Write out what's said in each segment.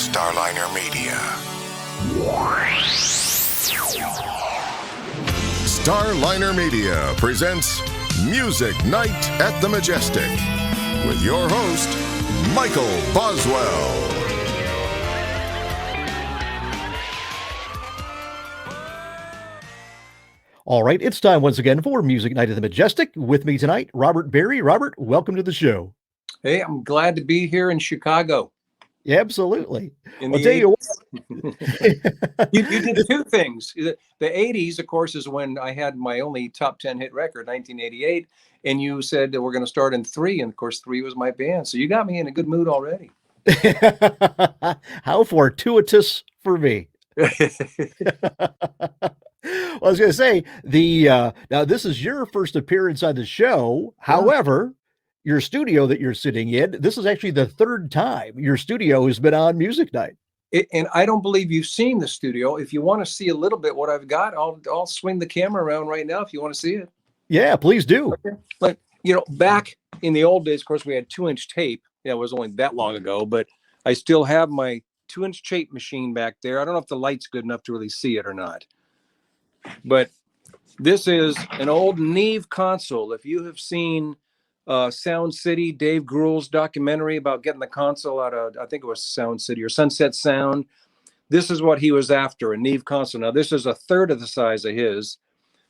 Starliner Media. Starliner Media presents Music Night at the Majestic with your host, Michael Boswell. All right, it's time once again for Music Night at the Majestic. With me tonight, Robert Berry. Robert, welcome to the show. Hey, I'm glad to be here in Chicago. Yeah, absolutely. I'll tell you what. you did two things. The 80s, of course, is when I had my only top 10 hit record, 1988. And you said that we're going to start in 3. And of course, 3 was my band. So you got me in a good mood already. How fortuitous for me. Well, I was going to say, now this is your first appearance on the show. Yeah. However, your studio that you're sitting in, this is actually the third time your studio has been on Music Night. And I don't believe you've seen the studio. If you want to see a little bit what I've got, I'll swing the camera around right now if you want to see it. Yeah, please do. Okay. But, back in the old days, of course, we had 2-inch tape. Yeah, it was only that long ago, but I still have my 2-inch tape machine back there. I don't know if the light's good enough to really see it or not. But this is an old Neve console. If you have seen Sound City, Dave Grohl's documentary about getting the console out of, I think it was Sound City or Sunset Sound, this is what he was after, a Neve console. Now, this is a third of the size of his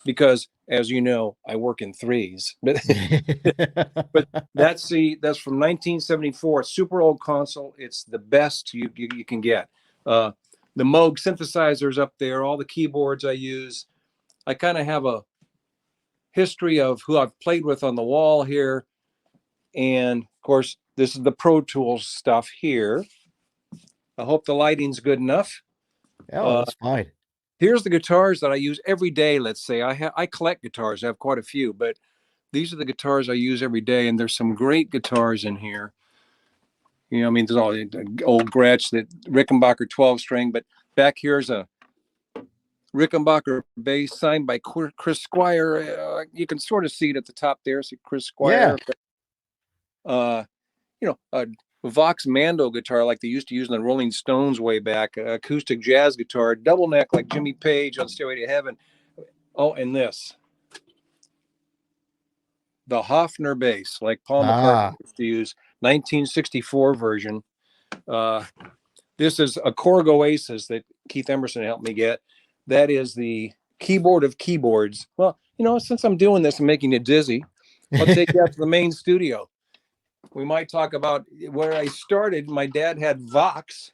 because, as you know, I work in 3s. But that's from 1974, super old console. It's the best you can get. The Moog synthesizers up there, all the keyboards I use. I kind of have a history of who I've played with on the wall here. And of course, this is the Pro Tools stuff here. I hope the lighting's good enough. Yeah, that's fine. Here's the guitars that I use every day. Let's say I collect guitars. I have quite a few, but these are the guitars I use every day. And there's some great guitars in here. There's all the old Gretsch, that Rickenbacker 12-string, but back here's a Rickenbacker bass signed by Chris Squire. You can sort of see it at the top there. See Chris Squire. Yeah. A Vox Mando guitar like they used to use in the Rolling Stones way back. Acoustic jazz guitar, double neck like Jimmy Page on Stairway to Heaven. Oh, and this. The Hofner bass, like Paul McCartney used to use, 1964 version. This is a Korg Oasis that Keith Emerson helped me get. That is the keyboard of keyboards. Well, since I'm doing this and making you dizzy, I'll take you out to the main studio. We might talk about where I started. My dad had Vox,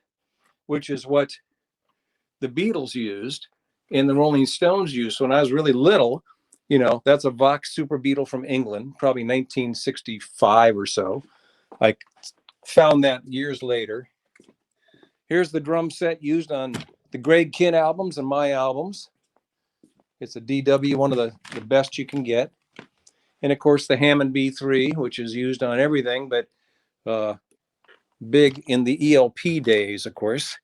which is what the Beatles used and the Rolling Stones used. When I was really little, that's a Vox Super Beetle from England, probably 1965 or so. I found that years later. Here's the drum set used on the Greg Kihn albums and my albums. It's a DW, one of the best you can get. And of course the Hammond B3, which is used on everything, but big in the ELP days, of course.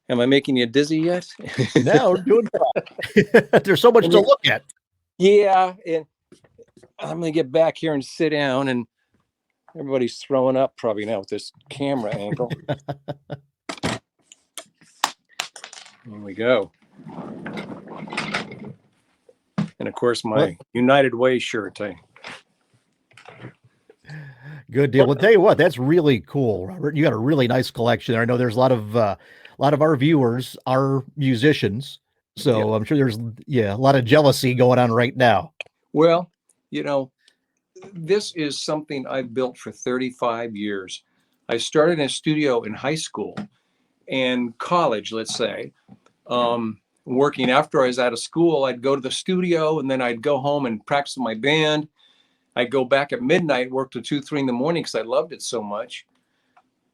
Am I making you dizzy yet? No, we're doing fine. There's so much to look at. Yeah, and I'm going to get back here and sit down, and everybody's throwing up probably now with this camera angle. Here we go. And of course, my United Way shirt. Good deal. Well, tell you what, that's really cool, Robert. You got a really nice collection there. I know there's a lot of our viewers are musicians, so I'm sure there's a lot of jealousy going on right now. Well, this is something I've built for 35 years. I started in a studio in high school and college, let's say. Working after I was out of school, I'd go to the studio and then I'd go home and practice with my band. I'd go back at midnight, work till 2, 3 in the morning because I loved it so much.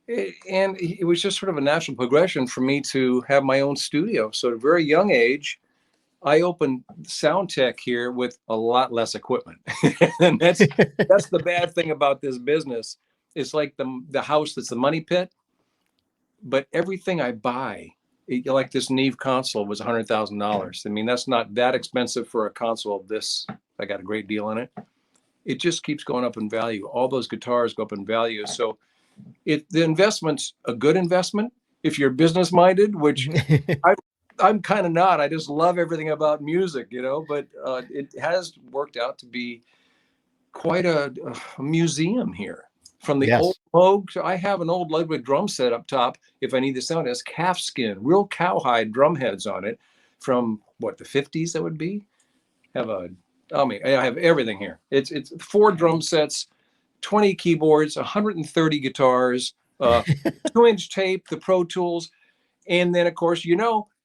And it was just sort of a natural progression for me to have my own studio. So at a very young age, I opened Sound Tech here with a lot less equipment. And that's the bad thing about this business. It's like the house that's the money pit. But everything I buy, like this Neve console was $100,000. I mean, that's not that expensive for a console of this. I got a great deal on it. It just keeps going up in value. All those guitars go up in value. So the investment's a good investment. if you're business minded, which I'm kind of not. I just love everything about music, but it has worked out to be quite a museum here. From the old Moog, I have an old Ludwig drum set up top. If I need the sound, it has calf skin, real cowhide drum heads on it from what, the 50s that would be. I have everything here. It's 4 drum sets, 20 keyboards, 130 guitars, 2-inch tape, the Pro Tools. And then, of course,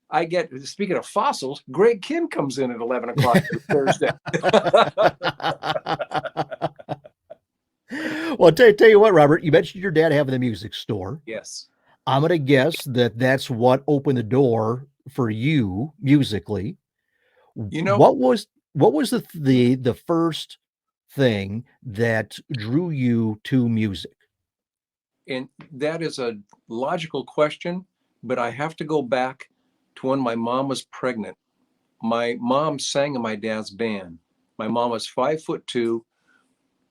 I get, speaking of fossils, Greg Kihn comes in at 11 o'clock Thursday. Well, tell you what, Robert, you mentioned your dad having the music store. Yes. I'm going to guess that that's what opened the door for you musically. What was the first thing that drew you to music? And that is a logical question, but I have to go back to when my mom was pregnant. My mom sang in my dad's band. My mom was 5'2",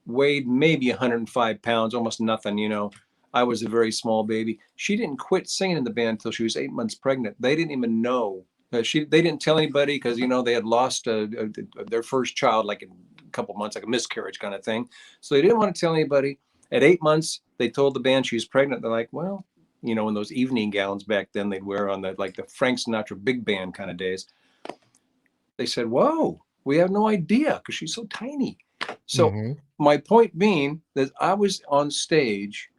weighed maybe 105 pounds, almost nothing, I was a very small baby. She didn't quit singing in the band until she was 8 months pregnant. They didn't even know. They didn't tell anybody because, they had lost their first child, like a couple months, like a miscarriage kind of thing. So they didn't want to tell anybody. At 8 months, they told the band she was pregnant. They're like, well, in those evening gowns back then they'd wear on the Frank Sinatra big band kind of days. They said, whoa, we have no idea because she's so tiny. So my point being that I was on stage.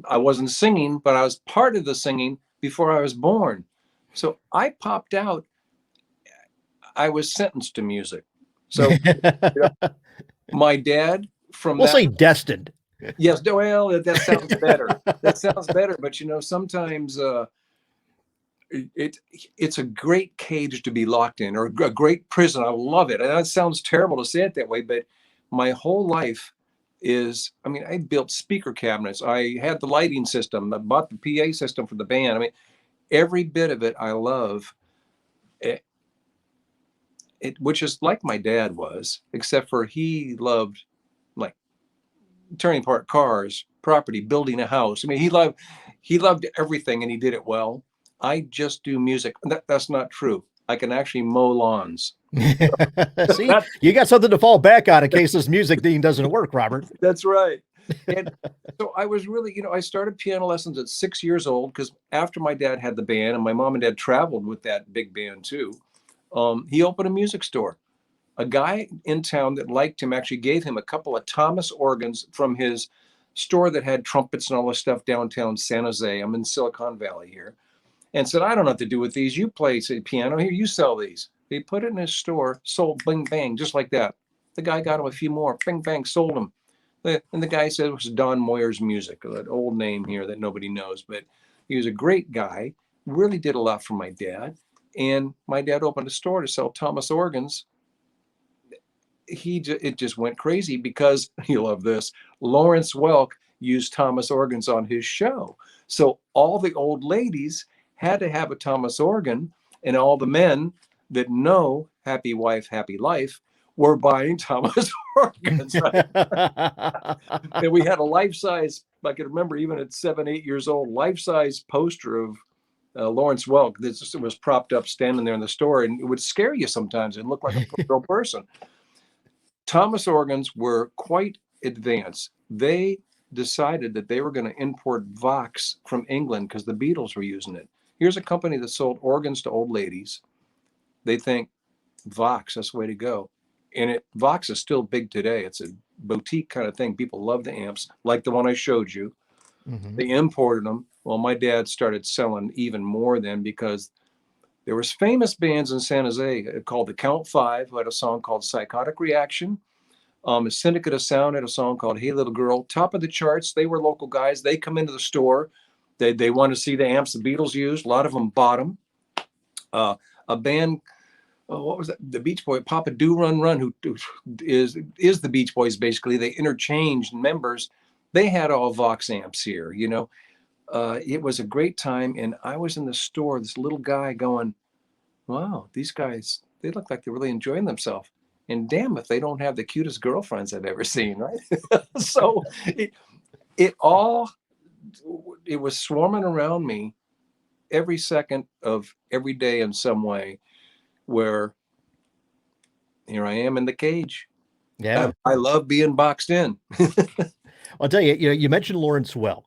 I wasn't singing, but I was part of the singing before I was born. So I popped out. I was sentenced to music. So my dad we'll say destined. Yes. Well, that sounds better. That sounds better. But, sometimes it's a great cage to be locked in, or a great prison. I love it. And that sounds terrible to say it that way, but my whole life I built speaker cabinets. I had the lighting system. I bought the PA system for the band. Every bit of it I love. It which is like my dad was, except for he loved like turning apart cars, property, building a house. He loved everything and he did it well. I just do music. That's not true. I can actually mow lawns. See, you got something to fall back on in case this music thing doesn't work, Robert. That's right. And so I was really, I started piano lessons at 6 years old because after my dad had the band and my mom and dad traveled with that big band too, he opened a music store. A guy in town that liked him actually gave him a couple of Thomas organs from his store that had trumpets and all this stuff downtown San Jose. I'm in Silicon Valley here. And said, I don't know what to do with these. You play piano here, you sell these. He put it in his store, sold, bing, bang, just like that. The guy got him a few more, bing, bang, sold them. And the guy said it was Don Moyer's Music, that old name here that nobody knows. But he was a great guy, really did a lot for my dad. And my dad opened a store to sell Thomas organs. It just went crazy because, you love this, Lawrence Welk used Thomas organs on his show. So all the old ladies had to have a Thomas organ, and all the men that know Happy Wife, Happy Life were buying Thomas organs. Right? And we had a life-size, I can remember even at 7, 8 years old, life-size poster of Lawrence Welk that was propped up standing there in the store, and it would scare you sometimes and look like a real person. Thomas organs were quite advanced. They decided that they were going to import Vox from England because the Beatles were using it. Here's a company that sold organs to old ladies. They think Vox, that's the way to go. And Vox is still big today. It's a boutique kind of thing. People love the amps, like the one I showed you. They imported them. Well, my dad started selling even more then because there was famous bands in San Jose called the Count Five, who had a song called Psychotic Reaction. Syndicate of Sound had a song called Hey Little Girl. Top of the charts. They were local guys. They come into the store. They want to see the amps the Beatles used. A lot of them bought them. A band, what was that? The Beach Boys, Papa Do Run Run, who is the Beach Boys basically. They interchanged members. They had all Vox amps here, It was a great time, and I was in the store, this little guy going, wow, these guys, they look like they're really enjoying themselves. And damn if they don't have the cutest girlfriends I've ever seen, right? So it was swarming around me. every second of every day in some way, where here I am in the cage. Yeah. I love being boxed in. I'll tell you, you mentioned Lawrence Welk.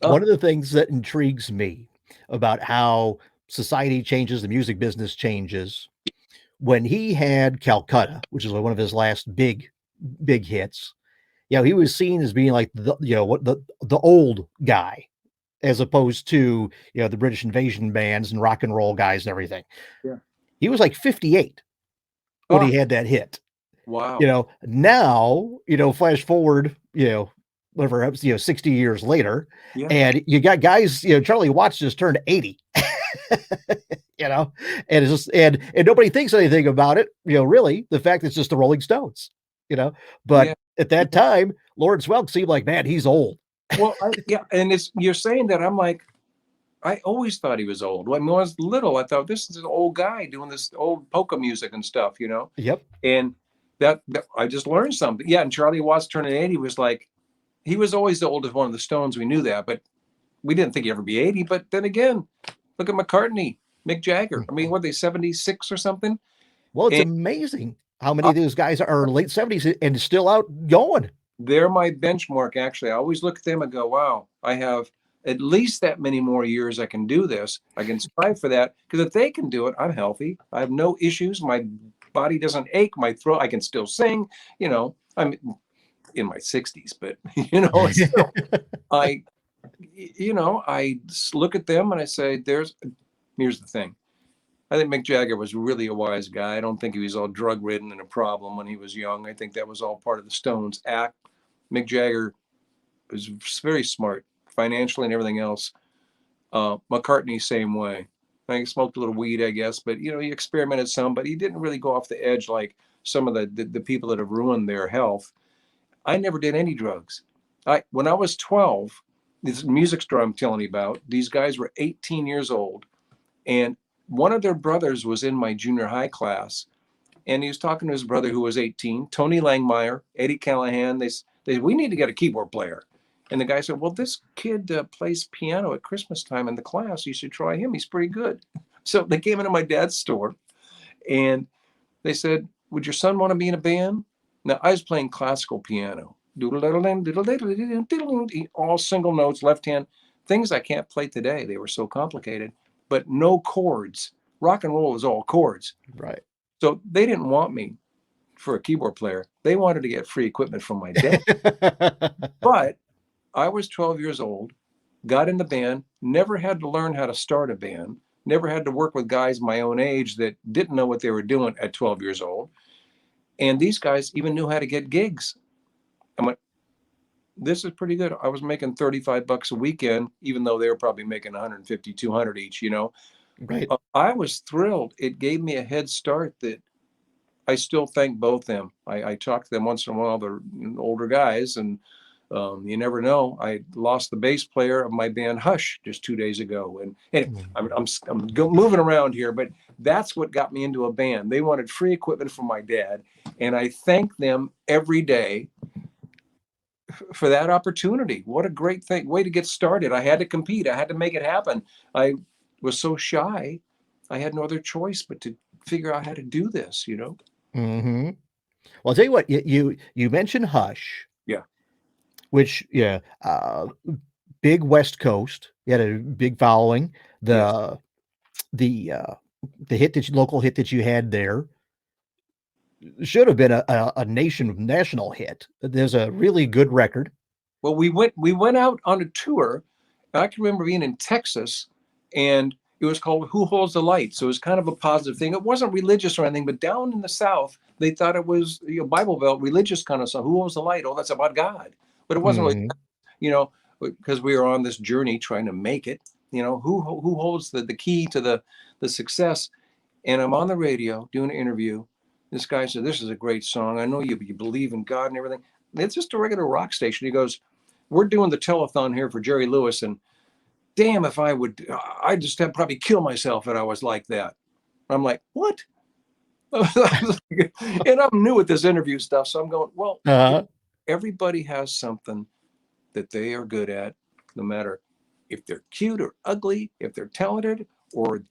Oh. One of the things that intrigues me about how society changes, the music business changes, when he had Calcutta, which is one of his last big hits, he was seen as being like the old guy, as opposed to the British invasion bands and rock and roll guys and everything. Yeah. He was like 58 when he had that hit. Wow. Now, flash forward, whatever, 60 years later, Yeah. and you got guys, Charlie Watts just turned 80, and it's just, and nobody thinks anything about it, really, the fact it's just the Rolling Stones, but at that time, Lawrence Welk seemed like, man, he's old. Well, and you're saying that, I'm like, I always thought he was old. When I was little, I thought this is an old guy doing this old polka music and stuff, Yep. And that I just learned something. Yeah, and Charlie Watts turning 80 was like, he was always the oldest one of the Stones. We knew that, but we didn't think he'd ever be 80. But then again, look at McCartney, Mick Jagger. I mean, what are they, 76 or something? Well, it's amazing how many of those guys are late 70s and still out going. They're my benchmark, actually. I always look at them and go, wow, I have at least that many more years I can do this. I can strive for that, because if they can do it, I'm healthy. I have no issues. My body doesn't ache. My throat, I can still sing. I'm in my 60s, but still, I look at them and I say, here's the thing. I think Mick Jagger was really a wise guy. I don't think he was all drug ridden and a problem when he was young. I think that was all part of the Stones act. Mick Jagger was very smart financially and everything else. McCartney, same way. He smoked a little weed, I guess, but he experimented some, but he didn't really go off the edge like some of the people that have ruined their health. I never did any drugs. When I was 12, this music store I'm telling you about, these guys were 18 years old, and one of their brothers was in my junior high class, and he was talking to his brother who was 18, Tony Langmeyer, Eddie Callahan. They we need to get a keyboard player. And the guy said, well, this kid plays piano at Christmas time in the class. You should try him. He's pretty good. So they came into my dad's store and they said, would your son want to be in a band? Now, I was playing classical piano. All single notes, left hand, things I can't play today. They were so complicated, but no chords. Rock and roll is all chords. Right. So they didn't want me for a keyboard player. They wanted to get free equipment from my dad. But I was 12 years old, got in the band, never had to learn how to start a band, never had to work with guys my own age that didn't know what they were doing at 12 years old. And these guys even knew how to get gigs. I went, this is pretty good. I was making $35 a weekend, even though they were probably making 150, 200 each, Right. I was thrilled. It gave me a head start that I still thank both them. I talk to them once in a while, they're older guys, and you never know. I lost the bass player of my band Hush just 2 days ago, and I'm moving around here, but that's what got me into a band. They wanted free equipment from my dad, and I thank them every day for that opportunity. What a great way to get started. I had to compete. I had to make it happen. I was so shy. I had no other choice but to figure out how to do this. Mm-hmm. Well, I'll tell you what. You mentioned Hush. Yeah. Which, big West Coast. You had a big following. The local hit that you had there should have been a national hit. There's a really good record. Well, we went out on a tour. I can remember being in Texas, and it was called Who Holds the Light. So it was kind of a positive thing. It wasn't religious or anything, but down in the South, they thought it was Bible Belt, religious kind of stuff. Who holds the light? Oh, that's about God. But it wasn't really, because we were on this journey trying to make it. Who holds the key to the success? And I'm on the radio doing an interview. This guy said, this is a great song. I know you believe in God and everything. It's just a regular rock station. He goes, we're doing the telethon here for Jerry Lewis, and damn, if I'd just have probably kill myself if I was like that. I'm like, what? And I'm new at this interview stuff, so I'm going, well, everybody has something that they are good at, no matter if they're cute or ugly, if they're talented or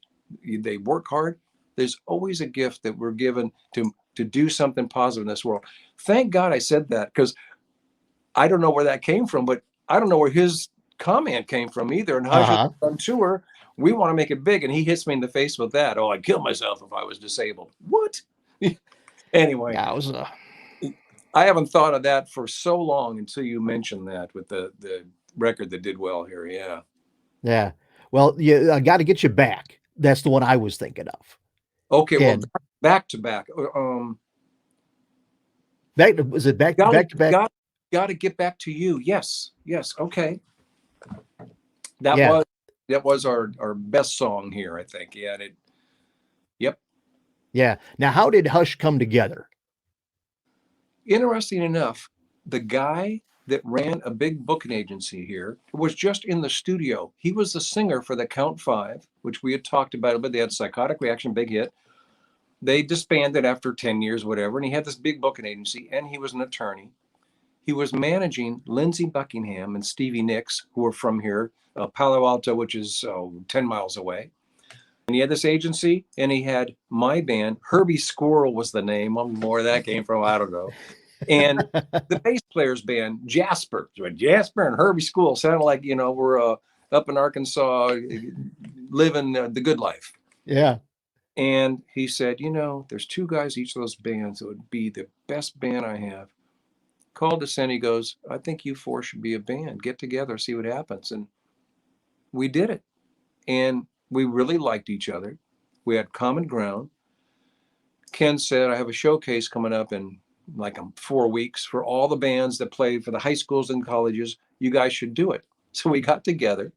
they work hard, there's always a gift that we're given to do something positive in this world. Thank God I said that, because I don't know where that came from, but I don't know where his comment came from either. And Hush is on tour. We want to make it big. And he hits me in the face with that. Oh, I'd kill myself if I was disabled. What? Anyway, Yeah, it was I haven't thought of that for so long until you mentioned that with the record that did well here. Yeah. yeah. Well, I got to get you back. That's the one I was thinking of. Okay. Well, And back to back. was it back to back? Got to get back to you. Yes. Okay. That was our best song here, I think. Yeah. Yep. Yeah. Now, how did Hush come together? Interesting enough, the guy that ran a big booking agency here was just in the studio. He was the singer for the Count Five, which we had talked about, but they had Psychotic Reaction, big hit. They disbanded after 10 years, whatever. And he had this big booking agency, and he was an attorney. He was managing Lindsey Buckingham and Stevie Nicks, who were from here, Palo Alto, which is 10 miles away. And he had this agency, and he had my band. Herbie Squirrel was the name. Where that came from, I don't know. And the bass player's band, Jasper. So Jasper and Herbie Squirrel sounded like, we're up in Arkansas living the good life. Yeah. And he said, there's two guys each of those bands that would be the best band I have. Called us in, he goes, I think you four should be a band. Get together, see what happens. And we did it. And we really liked each other. We had common ground. Ken said, I have a showcase coming up in 4 weeks for all the bands that play for the high schools and colleges. You guys should do it. So we got together.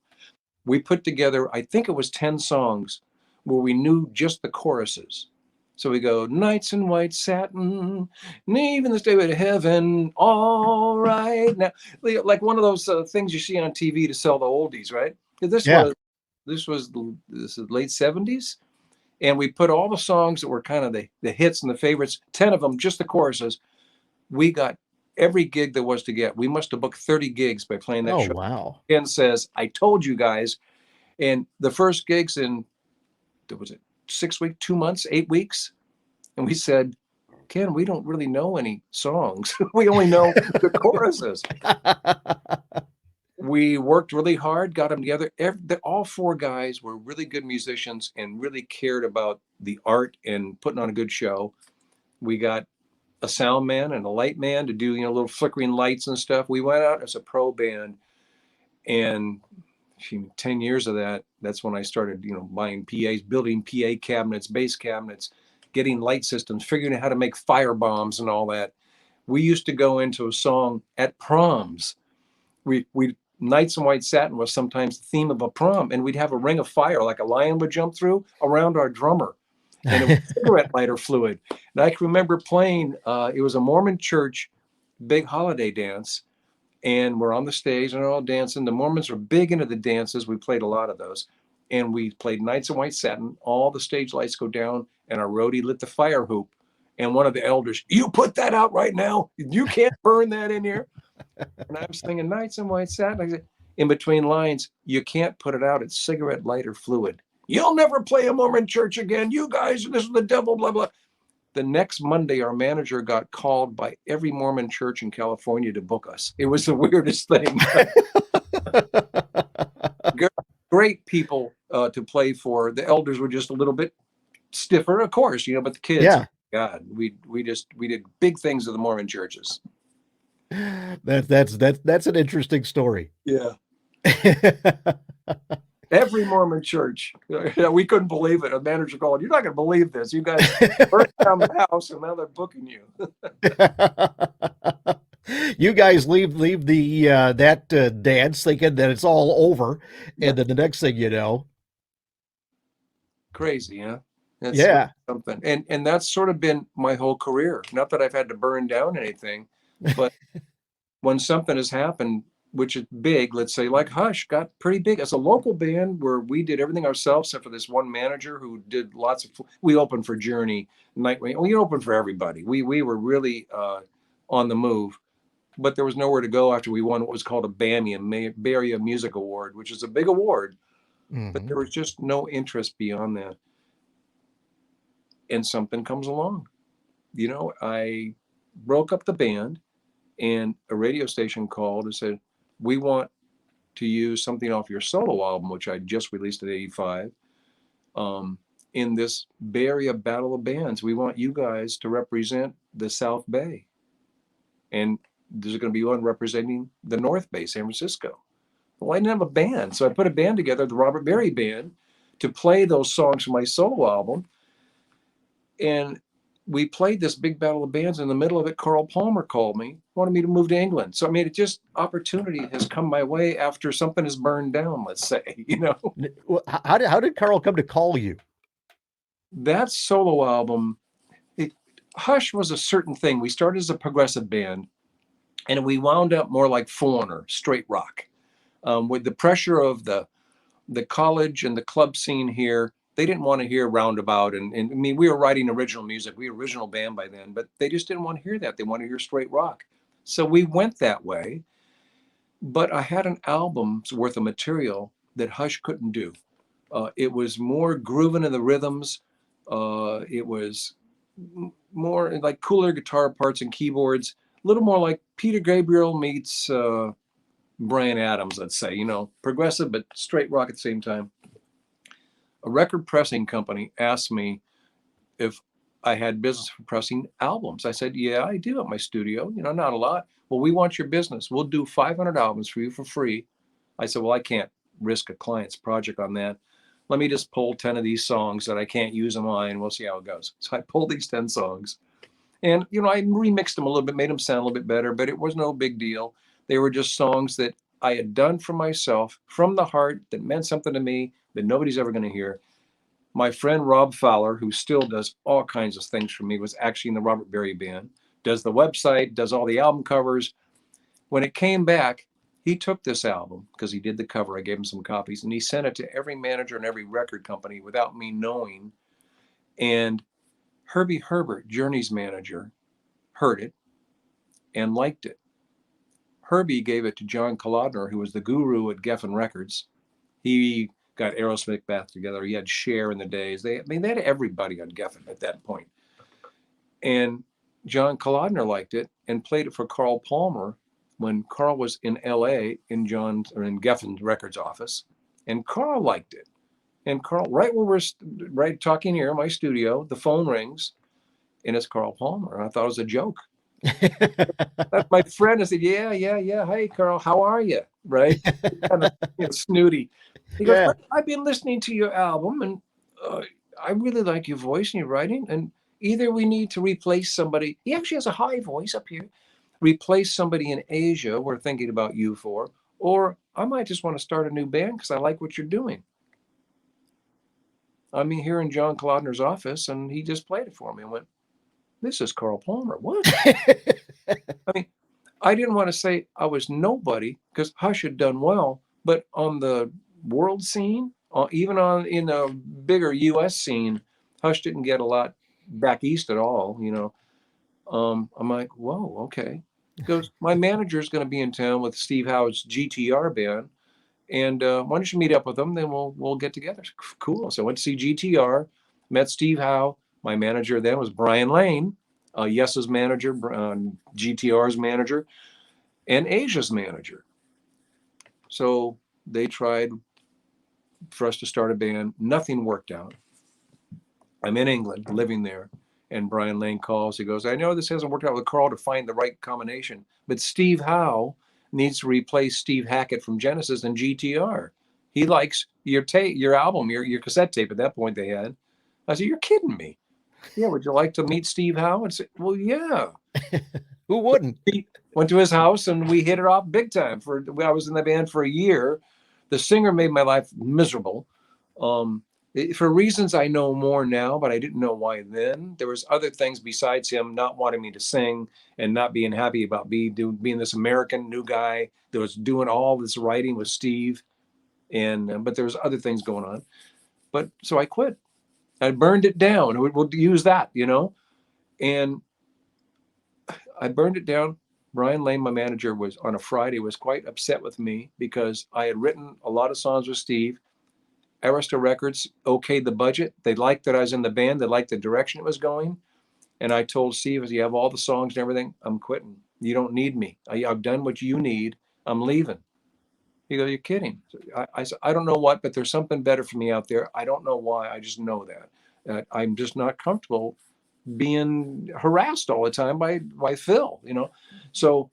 We put together, I think it was 10 songs where we knew just the choruses. So we go, nights in white satin, and even the stairway to heaven, all right. Now, like one of those things you see on TV to sell the oldies, right? This was the late 70s. And we put all the songs that were kind of the hits and the favorites, 10 of them, just the choruses. We got every gig there was to get. We must have booked 30 gigs by playing that show. Oh, wow. Ken says, I told you guys. And the first gigs in, was it 6 weeks, 2 months, 8 weeks? And we said, Ken, we don't really know any songs. We only know the choruses. We worked really hard, got them together. All four guys were really good musicians and really cared about the art and putting on a good show. We got a sound man and a light man to do, little flickering lights and stuff. We went out as a pro band, and 10 years of that, that's when I started, buying PAs, building PA cabinets, bass cabinets, getting light systems, figuring out how to make fire bombs and all that. We used to go into a song at proms. We Nights in White Satin was sometimes the theme of a prom, and we'd have a ring of fire like a lion would jump through around our drummer, and it was cigarette lighter fluid. And I can remember playing, it was a Mormon church big holiday dance, and we're on the stage and they're all dancing. The Mormons are big into the dances. We played a lot of those, and we played Nights in White Satin. All the stage lights go down, and our roadie lit the fire hoop, and one of the elders, you put that out right now. You can't burn that in here. And I'm singing Nights in White Satin. I said, in between lines, you can't put it out. It's cigarette lighter fluid. You'll never play a Mormon church again. You guys, this is the devil, blah, blah. The next Monday, our manager got called by every Mormon church in California to book us. It was the weirdest thing. Great people to play for. The elders were just a little bit stiffer, of course, but the kids, God, we did big things at the Mormon churches. That's an interesting story. Yeah. Every Mormon church. We couldn't believe it. A manager called, you're not going to believe this. You guys burnt down the house and now they're booking you. You guys leave the that dance thinking that it's all over, and then the next thing you know, crazy, huh? That's something. And that's sort of been my whole career. Not that I've had to burn down anything, but when something has happened, which is big, let's say like Hush got pretty big as a local band where we did everything ourselves except for this one manager who did lots of, we opened for Journey, Nightwing. We opened for everybody. We were really on the move. but there was nowhere to go after we won what was called a BAMI, Bay Area Music Award, which is a big award, but there was just no interest beyond that. And something comes along. You know, I broke up the band, and a radio station called and said, we want to use something off your solo album, which I just released at 85. In this Bay Area Battle of Bands, we want you guys to represent the South Bay. And there's going to be one representing the North Bay, San Francisco. Well, I didn't have a band. So I put a band together, the Robert Berry Band, to play those songs from my solo album. And we played this big battle of bands. In the middle of it, Carl Palmer called me, wanted me to move to England. So, I mean, it just, opportunity has come my way after something is burned down, let's say, you know. How did Carl come to call you? That solo album, Hush was a certain thing. We started as a progressive band, and we wound up more like Foreigner, straight rock. With the pressure of the college and the club scene here, they didn't want to hear Roundabout. And I mean, we were writing original music. We were original band by then, but they just didn't want to hear that. They wanted to hear straight rock. So we went that way. But I had an album's worth of material that Hush couldn't do. It was more grooving in the rhythms. It was more like cooler guitar parts and keyboards, a little more like Peter Gabriel meets Bryan Adams, let's say, you know, progressive, but straight rock at the same time. A record pressing company asked me if I had business for pressing albums. I said, yeah, I do at my studio, you know, not a lot. Well, we want your business. We'll do 500 albums for you for free. I said, well, I can't risk a client's project on that. Let me just pull 10 of these songs that I can't use them on, and we'll see how it goes. So I pulled these 10 songs, and, you know, I remixed them a little bit, made them sound a little bit better, but it was no big deal. They were just songs that I had done for myself from the heart, that meant something to me, that nobody's ever going to hear. My friend Rob Fowler, who still does all kinds of things for me, was actually in the Robert Berry Band, does the website, does all the album covers. When it came back, he took this album, because he did the cover, I gave him some copies, and he sent it to every manager and every record company without me knowing. And Herbie Herbert, Journey's manager, heard it and liked it. Herbie gave it to John Kolodner, who was the guru at Geffen Records. He got Aerosmith back together. He had Cher in the days. They had everybody on Geffen at that point. And John Kolodner liked it and played it for Carl Palmer when Carl was in LA in Geffen's records office. And Carl liked it. And Carl, right where we're talking here in my studio, the phone rings, and it's Carl Palmer. I thought it was a joke. That's my friend. I said, yeah. Hey, Carl, how are you? Right? Kind of, you know, snooty. He goes, Yeah. I've been listening to your album, and I really like your voice and your writing. And either we need to replace somebody. He actually has a high voice up here. Replace somebody in Asia we're thinking about you for, or I might just want to start a new band because I like what you're doing. I'm here in John Kolodner's office, and he just played it for me and went, this is Carl Palmer. What? I mean, I didn't want to say I was nobody because Hush had done well, but on the world scene, even in a bigger U.S. scene, Hush didn't get a lot back east at all, you know. I'm like, whoa, okay. He goes, my manager is going to be in town with Steve Howe's GTR band, and why don't you meet up with them? Then we'll get together. Cool. So I went to see GTR, met Steve Howe. My manager then was Brian Lane, Yes's manager, GTR's manager, and Asia's manager. So they tried for us to start a band. Nothing worked out. I'm in England, living there, and Brian Lane calls. He goes, I know this hasn't worked out with Carl to find the right combination, but Steve Howe needs to replace Steve Hackett from Genesis and GTR. He likes your album, your cassette tape at that point they had. I said, you're kidding me. Yeah, would you like to meet Steve Howe? And say, well, yeah. Who wouldn't? We went to his house and we hit it off big time. I was in the band for a year. The singer made my life miserable. For reasons I know more now, but I didn't know why then. There was other things besides him not wanting me to sing and not being happy about being this American new guy that was doing all this writing with Steve. But there was other things going on. But so I quit. I burned it down. We'll use that, you know. And I burned it down, Brian Lane, my manager, was on a Friday, was quite upset with me because I had written a lot of songs with Steve. Arista Records okayed the budget. They liked that I was in the band. They liked the direction it was going. And I told Steve, as you have all the songs and everything, I'm quitting. You don't need me. I've done what you need. I'm leaving. He goes, you're kidding. I said, I don't know what, but there's something better for me out there. I don't know why. I just know that. I'm just not comfortable being harassed all the time by Phil, you know. So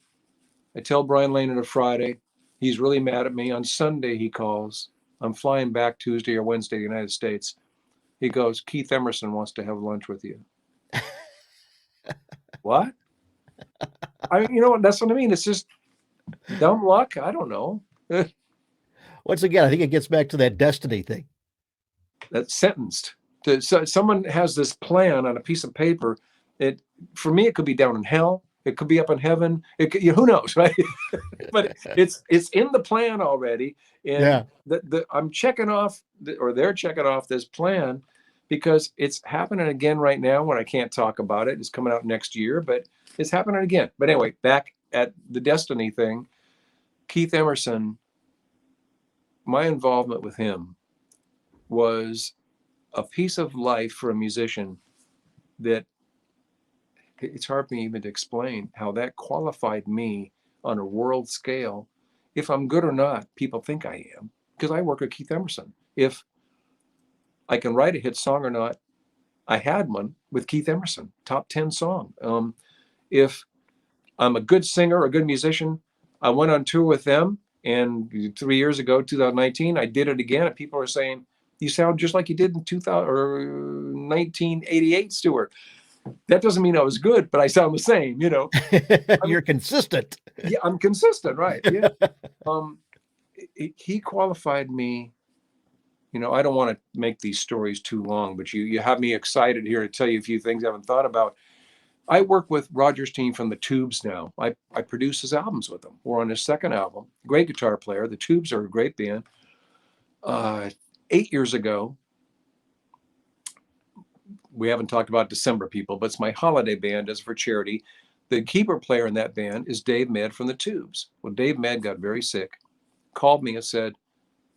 I tell Brian Lane on a Friday. He's really mad at me. On Sunday, he calls. I'm flying back Tuesday or Wednesday to the United States. He goes, Keith Emerson wants to have lunch with you. What? I mean, you know, that's what I mean. It's just dumb luck. I don't know. Once again, I think it gets back to that destiny thing. That's sentenced. So someone has this plan on a piece of paper. For me, it could be down in hell. It could be up in heaven. Who knows, right? But it's in the plan already. And I'm checking off, or they're checking off this plan because it's happening again right now when I can't talk about it. It's coming out next year, but it's happening again. But anyway, back at the destiny thing, Keith Emerson, my involvement with him was a piece of life for a musician that it's hard for me even to explain how that qualified me on a world scale. If I'm good or not, people think I am, because I work with Keith Emerson. If I can write a hit song or not, I had one with Keith Emerson, top 10 song. If I'm a good singer or a good musician, I went on tour with them. And 3 years ago, 2019, I did it again. And people are saying, you sound just like you did in 1988, Stuart. That doesn't mean I was good, but I sound the same, you know. You're consistent. Yeah, I'm consistent, right? Yeah. He qualified me. You know, I don't want to make these stories too long, but you have me excited here to tell you a few things I haven't thought about. I work with Roger's team from the Tubes now. I produce his albums with him. We're on his second album. Great guitar player. The Tubes are a great band. 8 years ago, we haven't talked about December people, but it's my holiday band as for charity. The keyboard player in that band is Dave Med from the Tubes. Well, Dave Med got very sick, called me and said,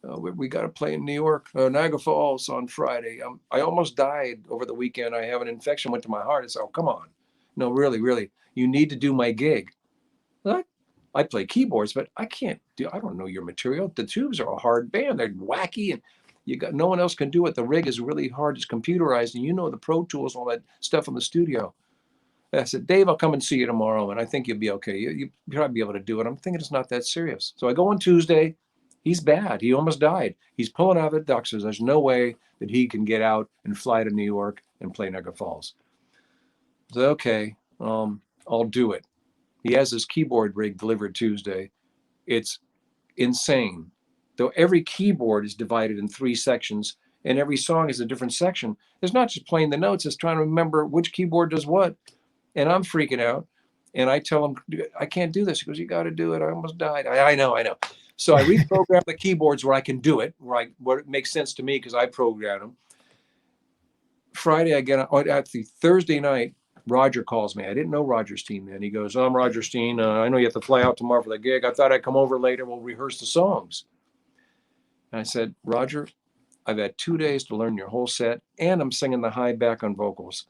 we got to play in New York, Niagara Falls on Friday. I almost died over the weekend. I have an infection went to my heart. I said, oh, come on. No, really, you need to do my gig. I play keyboards, but I don't know your material. The Tubes are a hard band. They're wacky, and no one else can do it. The rig is really hard. It's computerized, and you know the Pro Tools, all that stuff in the studio. And I said, Dave, I'll come and see you tomorrow, and I think you'll be okay. You'll probably be able to do it. I'm thinking it's not that serious. So I go on Tuesday. He's bad. He almost died. He's pulling out of the ducks. There's no way that he can get out and fly to New York and play Niagara Falls. So, okay, I'll do it. He has his keyboard rig delivered Tuesday. It's insane. Though every keyboard is divided in 3 sections and every song is a different section. It's not just playing the notes. It's trying to remember which keyboard does what. And I'm freaking out. And I tell him, I can't do this. He goes, you got to do it. I almost died. I know. So I reprogram the keyboards where I can do it, where it makes sense to me because I programmed them. Friday, actually Thursday night, Roger calls me. I didn't know Roger's team then. He goes, I'm Roger Steen. I know you have to fly out tomorrow for the gig. I thought I'd come over later. We'll rehearse the songs. And I said, Roger, I've had 2 days to learn your whole set, and I'm singing the high back on vocals.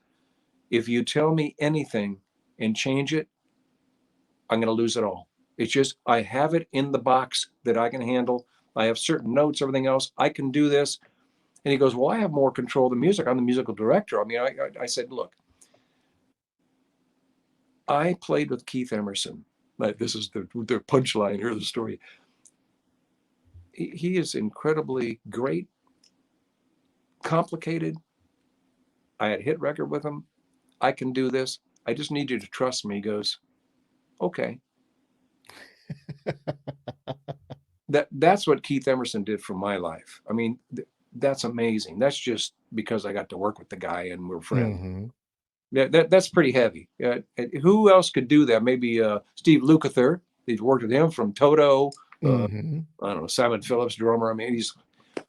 If you tell me anything and change it, I'm going to lose it all. It's just, I have it in the box that I can handle. I have certain notes, everything else. I can do this. And he goes, well, I have more control of the music. I'm the musical director. I mean, I said, look, I played with Keith Emerson. This is the punchline here of the story. He is incredibly great, complicated. I had a hit record with him. I can do this. I just need you to trust me. He goes, okay. That's what Keith Emerson did for my life. I mean, that's amazing. That's just because I got to work with the guy and we're friends. Mm-hmm. That's pretty heavy. Who else could do that? Maybe Steve Lukather. He's worked with him from Toto. Mm-hmm. I don't know, Simon Phillips, drummer. I mean, he's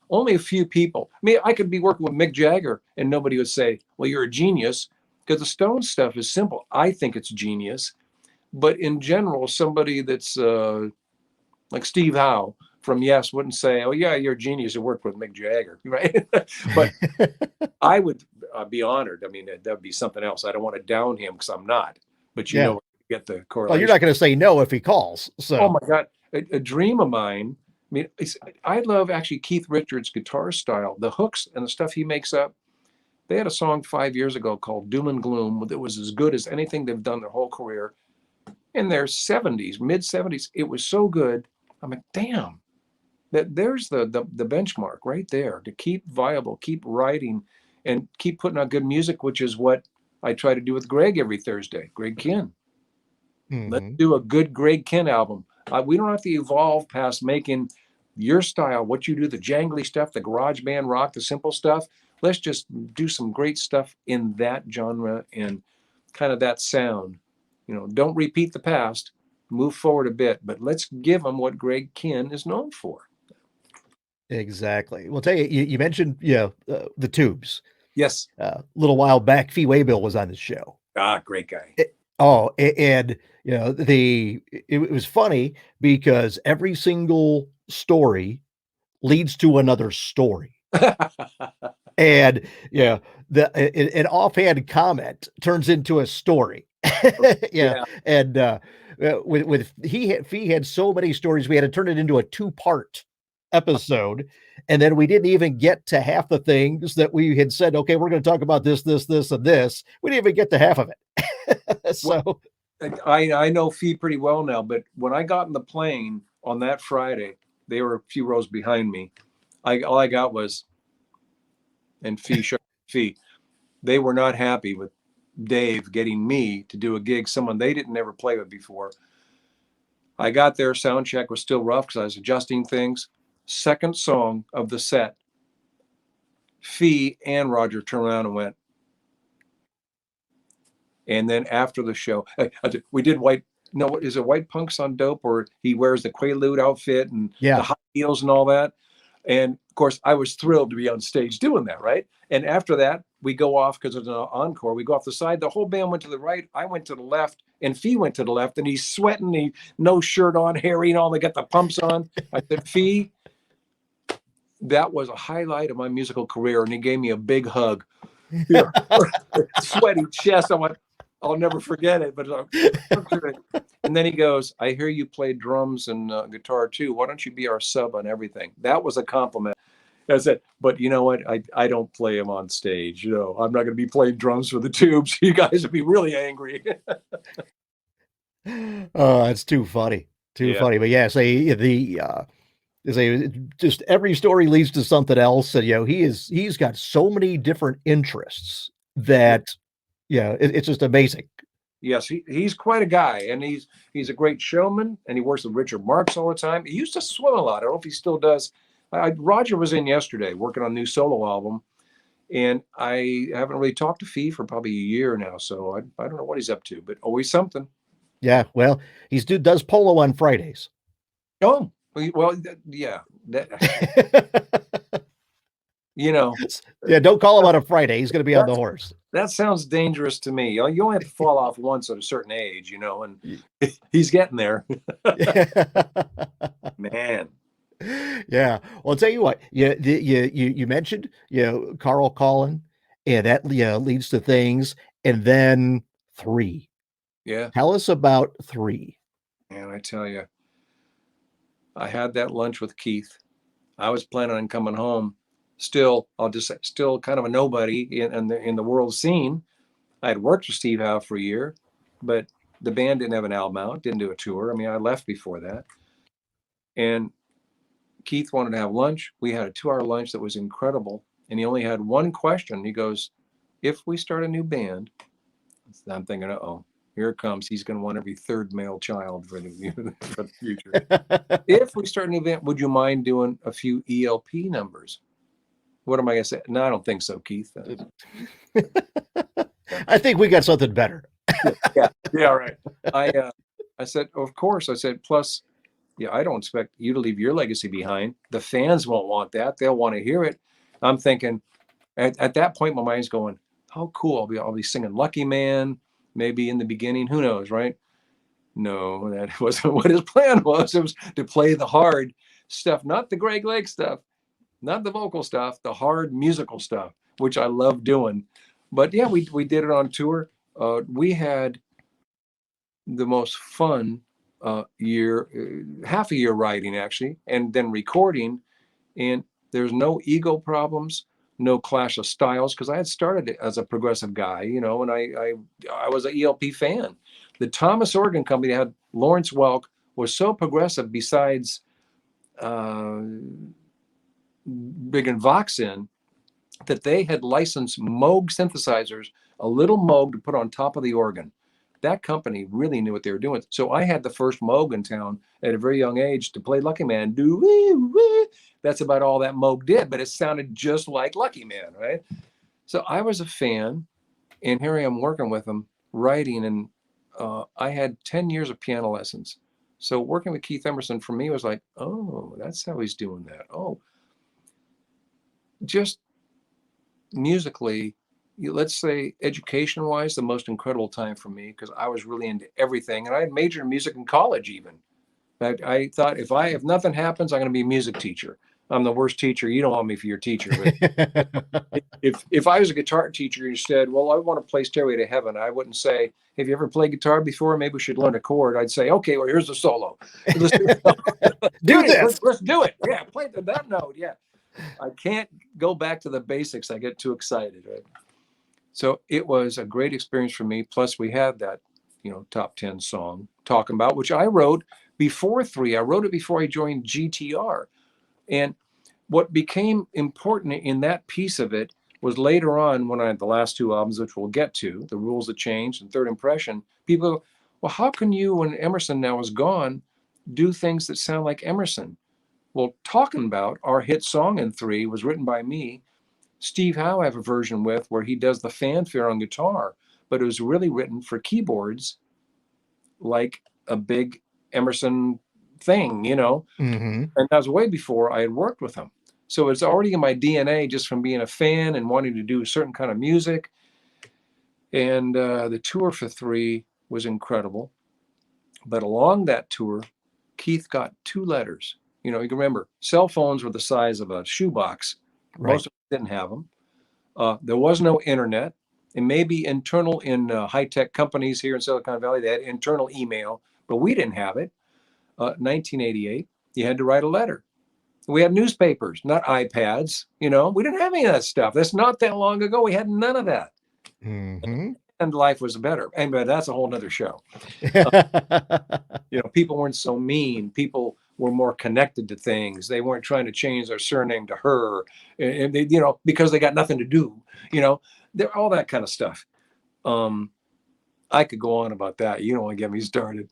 only a few people. I mean, I could be working with Mick Jagger and nobody would say, well, you're a genius, because the Stones stuff is simple. I think it's genius. But in general, somebody that's like Steve Howe from Yes wouldn't say, "Oh yeah, you're a genius who worked with Mick Jagger," right? But I would be honored. I mean, that would be something else. I don't want to down him because I'm not. But you Yeah. know, get the Well, you're correlation. not going to say no if he calls. Oh So my God, a dream of mine. I mean, I love actually Keith Richards' guitar style, the hooks and the stuff he makes up. They had a song 5 years ago called Doom and Gloom that was as good as anything they've done their whole career. In their 70s, mid 70s, it was so good. I'm like, damn, there's the benchmark right there to keep viable, keep writing, and keep putting out good music, which is what I try to do with Greg every Thursday. Greg Kihn. Let's do a good Greg Kihn album. We don't have to evolve past making your style, what you do, the jangly stuff, the garage band rock, the simple stuff. Let's just do some great stuff in that genre and kind of that sound. You know, don't repeat the past, move forward a bit, but let's give them what Greg Kihn is known for. exactly. Well, tell you, you mentioned, the Tubes. Yes. A little while back, Fee Waybill was on the show. Great guy. And it was funny because every single story leads to another story. And an offhand comment turns into a story. Yeah. And with Fee had so many stories, we had to turn it into a 2-part episode, and then we didn't even get to half the things that we had said. Okay, we're going to talk about this, and this. We didn't even get to half of it. So I know Fee pretty well now, but when I got in the plane on that Friday, they were a few rows behind me. All I got was, and Fee. They were not happy with Dave getting me to do a gig, someone they didn't ever play with before. I got there, sound check was still rough because I was adjusting things. Second song of the set, Fee and Roger turned around and went. And then after the show, we did is it White Punks on Dope, or he wears the Quaalude outfit and the high heels and all that. And of course, I was thrilled to be on stage doing that, right? And after that, we go off because it's an encore. We go off the side. The whole band went to the right. I went to the left, and Fee went to the left. And he's sweating. No shirt on, hairy and all. They got the pumps on. I said, Fee, that was a highlight of my musical career. And he gave me a big hug. Sweaty chest. I went, I'll never forget it. But and then he goes, I hear you play drums and guitar too. Why don't you be our sub on everything? That was a compliment. I said, but you know what? I don't play him on stage. You know, I'm not going to be playing drums for the Tubes. You guys would be really angry. Oh, that's too funny. Too funny. But yeah, just every story leads to something else. And he's got so many different interests that it's just amazing. Yes, he's quite a guy, and he's a great showman, and he works with Richard Marx all the time. He used to swim a lot. I don't know if he still does. Roger was in yesterday working on a new solo album, and I haven't really talked to Fee for probably a year now, so I don't know what he's up to, but always something. Yeah, well, he does polo on Fridays. Oh, well, yeah. Yeah, don't call him on a Friday. He's going to be on the horse. That sounds dangerous to me. You only have to fall off once at a certain age, and he's getting there. Man. Yeah. Well, I'll tell you what, you mentioned, Carl Collin, and that leads to things, and then 3. Yeah. Tell us about 3. Man, I tell you, I had that lunch with Keith. I was planning on coming home. Still kind of a nobody in the world scene. I had worked with Steve Howe for a year, but the band didn't have an album out, didn't do a tour. I mean, I left before that. And Keith wanted to have lunch. We had a 2-hour lunch that was incredible. And he only had one question. He goes, if we start a new band, I'm thinking, uh-oh, here it comes. He's going to want every third male child for the future. If we start a new band, would you mind doing a few ELP numbers? What am I going to say? No, I don't think so, Keith. I think we got something better. Yeah, right. I said, of course. I said, plus, I don't expect you to leave your legacy behind. The fans won't want that. They'll want to hear it. I'm thinking, at that point, my mind's going, how cool. I'll be singing Lucky Man, maybe in the beginning. Who knows, right? No, that wasn't what his plan was. It was to play the hard stuff, not the Greg Lake stuff, not the vocal stuff, the hard musical stuff, which I love doing. But yeah, we did it on tour. We had the most fun year, half a year writing actually, and then recording. And there's no ego problems, no clash of styles, because I had started as a progressive guy, and I was an ELP fan. The Thomas Organ Company had Lawrence Welk was so progressive. Besides Big and Vox in, that they had licensed Moog synthesizers, a little Moog to put on top of the organ. That company really knew what they were doing. So I had the first Moog in town at a very young age to play Lucky Man. That's about all that Moog did, but it sounded just like Lucky Man, right? So I was a fan, and here I am working with them, writing, and I had 10 years of piano lessons. So working with Keith Emerson for me was like, oh, that's how he's doing that. Oh, just musically, let's say education-wise, the most incredible time for me, because I was really into everything, and I had majored in music in college even. I thought if nothing happens, I'm going to be a music teacher. I'm the worst teacher. You don't want me for your teacher. But if I was a guitar teacher, you said, well, I want to play Stairway to Heaven, I wouldn't say, have you ever played guitar before? Maybe we should learn a chord. I'd say, okay, well, here's the solo. Let's do this. Let's do it. Yeah, play that note. Yeah. I can't go back to the basics. I get too excited, right? So it was a great experience for me. Plus we had that, top 10 song talking about, which I wrote before 3. I wrote it before I joined GTR. And what became important in that piece of it was later on when I had the last 2 albums, which we'll get to, The Rules That Changed and Third Impression, people go, well, how can you, when Emerson now is gone, do things that sound like Emerson? Well, Talking About, our hit song in 3, was written by me. Steve Howe I have a version with where he does the fanfare on guitar, but it was really written for keyboards like a big Emerson thing, Mm-hmm. And that was way before I had worked with him. So it's already in my DNA just from being a fan and wanting to do a certain kind of music. And the tour for 3 was incredible. But along that tour, Keith got 2 letters. You can remember, cell phones were the size of a shoebox. Right. Most of us didn't have them. There was no internet. It may be internal in high-tech companies here in Silicon Valley. They had internal email, but we didn't have it. 1988, you had to write a letter. We had newspapers, not iPads. We didn't have any of that stuff. That's not that long ago. We had none of that. Mm-hmm. And life was better. And but that's a whole nother show. People weren't so mean. People were more connected to things. They weren't trying to change their surname to her, and they, because they got nothing to do. They're all that kind of stuff. I could go on about that. You don't want to get me started.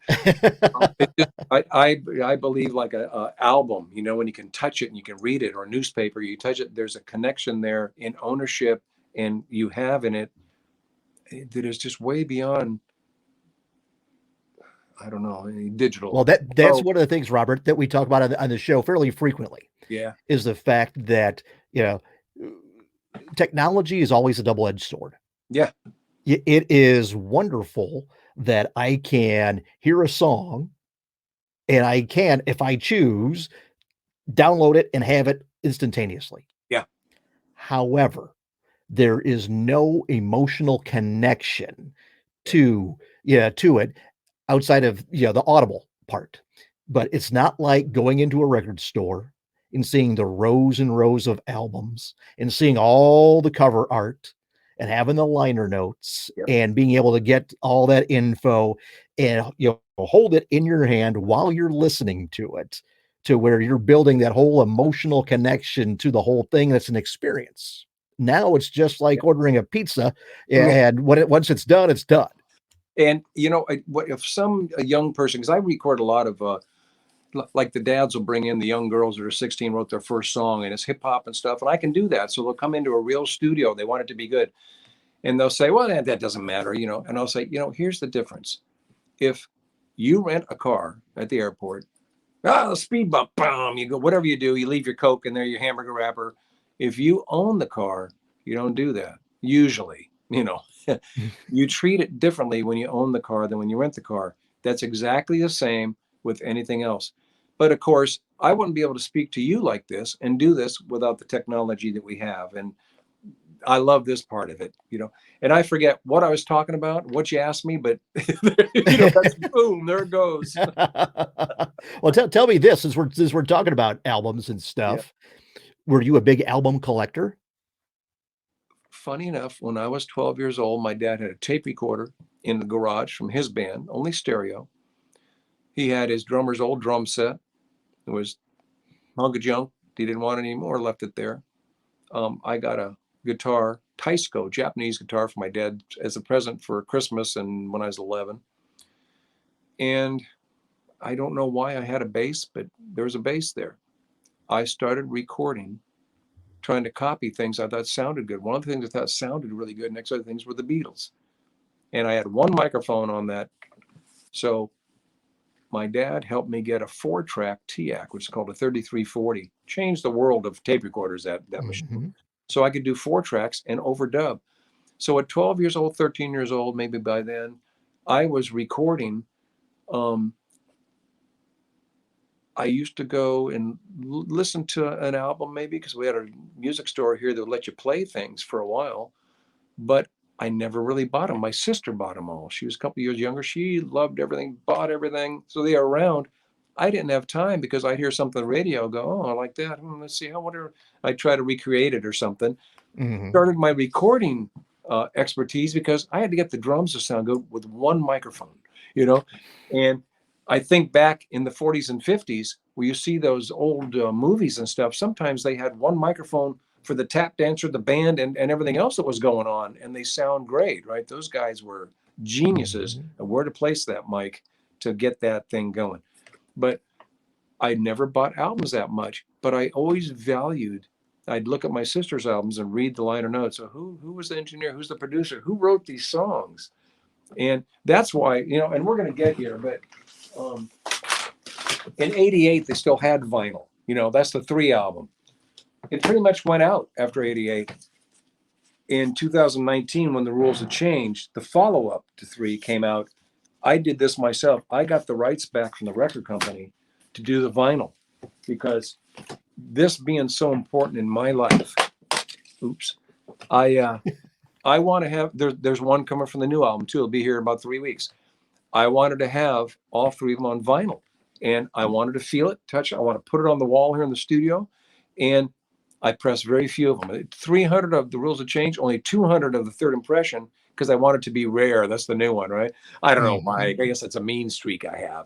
I believe like a album. When you can touch it and you can read it, or a newspaper, you touch it. There's a connection there in ownership, and you have in it that is just way beyond, I don't know, any digital. Well, that's one of the things, Robert, that we talk about on the show fairly frequently. Yeah. Is the fact that, technology is always a double-edged sword. Yeah. It is wonderful that I can hear a song and I can, if I choose, download it and have it instantaneously. Yeah. However, there is no emotional connection to it outside of the audible part. But it's not like going into a record store and seeing the rows and rows of albums and seeing all the cover art and having the liner notes and being able to get all that info and hold it in your hand while you're listening to it, to where you're building that whole emotional connection to the whole thing. That's an experience. Now it's just like ordering a pizza, and once it's done, it's done. And if a young person, because I record a lot of like the dads will bring in the young girls that are 16, wrote their first song, and it's hip hop and stuff, and I can do that. So they'll come into a real studio, they want it to be good, and they'll say, well, that doesn't matter, and I'll say, here's the difference. If you rent a car at the airport, the speed bump, boom, you go, whatever you do, you leave your Coke in there, your hamburger wrapper. If you own the car, you don't do that. Usually, you treat it differently when you own the car than when you rent the car. That's exactly the same with anything else. But of course, I wouldn't be able to speak to you like this and do this without the technology that we have. And I love this part of it, and I forget what I was talking about, what you asked me, but that's boom, there it goes. Well, tell me this, since we're talking about albums and stuff, were you a big album collector? Funny enough, when I was 12 years old, my dad had a tape recorder in the garage from his band, only stereo. He had his drummer's old drum set. It was a hunk of junk. He didn't want any more, left it there. I got a guitar, Taisco, Japanese guitar, for my dad as a present for Christmas and when I was 11. And I don't know why I had a bass, but there was a bass there. I started recording, trying to copy things I thought sounded good. One of the things I thought sounded really good next to other things were the Beatles. And I had one microphone on that. So my dad helped me get a 4-track TAC, which is called a 3340. Changed the world of tape recorders, that machine. So I could do 4 tracks and overdub. So at 12 years old, 13 years old, maybe by then, I was recording. I used to go and listen to an album maybe because we had a music store here that would let you play things for a while, but I never really bought them. My sister bought them all. She was a couple years younger. She loved everything, bought everything. So they are around. I didn't have time because I'd hear something on the radio, go, oh, I like that. Let's see, I wonder. I try to recreate it or something. Started my recording expertise because I had to get the drums to sound good with one microphone, and I think back in the 40s and 50s, where you see those old movies and stuff, sometimes they had one microphone for the tap dancer, the band, and everything else that was going on, and they sound great, right? Those guys were geniuses of where to place that mic to get that thing going. But I never bought albums that much, but I always valued. I'd look at my sister's albums and read the liner notes. So who was the engineer? Who's the producer? Who wrote these songs? And that's why, and we're going to get here, but in '88, they still had vinyl. That's the 3 album. It pretty much went out after '88. In 2019, when the rules had changed, the follow-up to 3 came out. I did this myself. I got the rights back from the record company to do the vinyl because this being so important in my life. Oops. I want to have, there's one coming from the new album too. It'll be here in about 3 weeks. I wanted to have all 3 of them on vinyl, and I wanted to feel it, touch it. I want to put it on the wall here in the studio, and I pressed very few of them. 300 of the rules have changed, only 200 of the third impression, because I want it to be rare. That's the new one, right? I don't know, Mike. I guess that's a mean streak I have.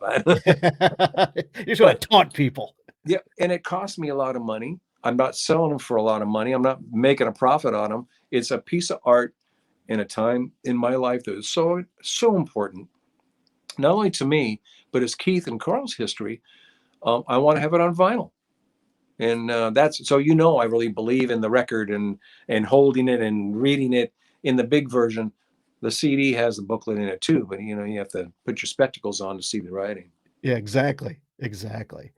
You just want to taunt people. Yeah, and it cost me a lot of money. I'm not selling them for a lot of money. I'm not making a profit on them. It's a piece of art in a time in my life that is so important, not only to me, but as Keith and Carl's history. I want to have it on vinyl. And that's so, I really believe in the record and holding it and reading it in the big version. The CD has the booklet in it too, but you have to put your spectacles on to see the writing. Yeah, exactly.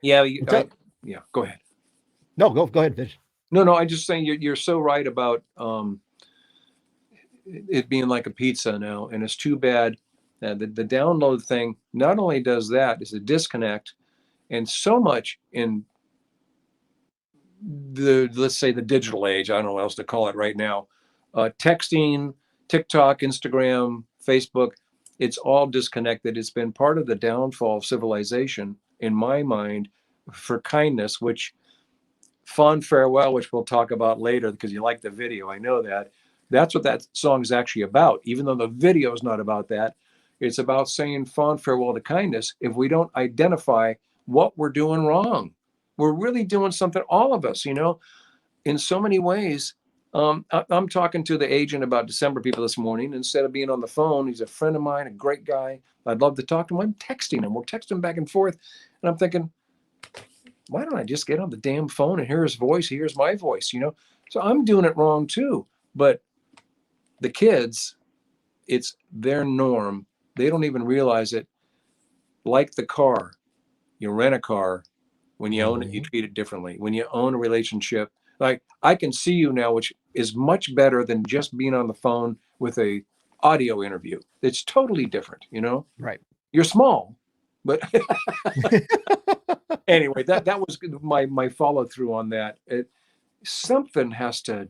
Yeah, yeah. Go ahead. No, go ahead, Vish. No. I'm just saying you're so right about it being like a pizza now, and it's too bad that the download thing not only does that, it's a disconnect, and so much in let's say the digital age. I don't know what else to call it right now. Texting, TikTok, Instagram, Facebook, it's all disconnected. It's been part of the downfall of civilization, in my mind, for kindness, which Fond Farewell, which we'll talk about later because you like the video. I know that. That's what that song is actually about. Even though the video is not about that, it's about saying fond farewell to kindness. If we don't identify what we're doing wrong, we're really doing something, all of us, in so many ways. I'm talking to the agent about December people this morning. Instead of being on the phone, he's a friend of mine, a great guy. I'd love to talk to him. I'm texting him. We're texting back and forth. And I'm thinking, why don't I just get on the damn phone and hear his voice? He hears my voice, So I'm doing it wrong too. But the kids, it's their norm. They don't even realize it. Like the car, you rent a car. When you own it, you treat it differently. When you own a relationship, like I can see you now, which is much better than just being on the phone with a audio interview. It's totally different, Right. You're small, but anyway, that was my follow through on that. Something has to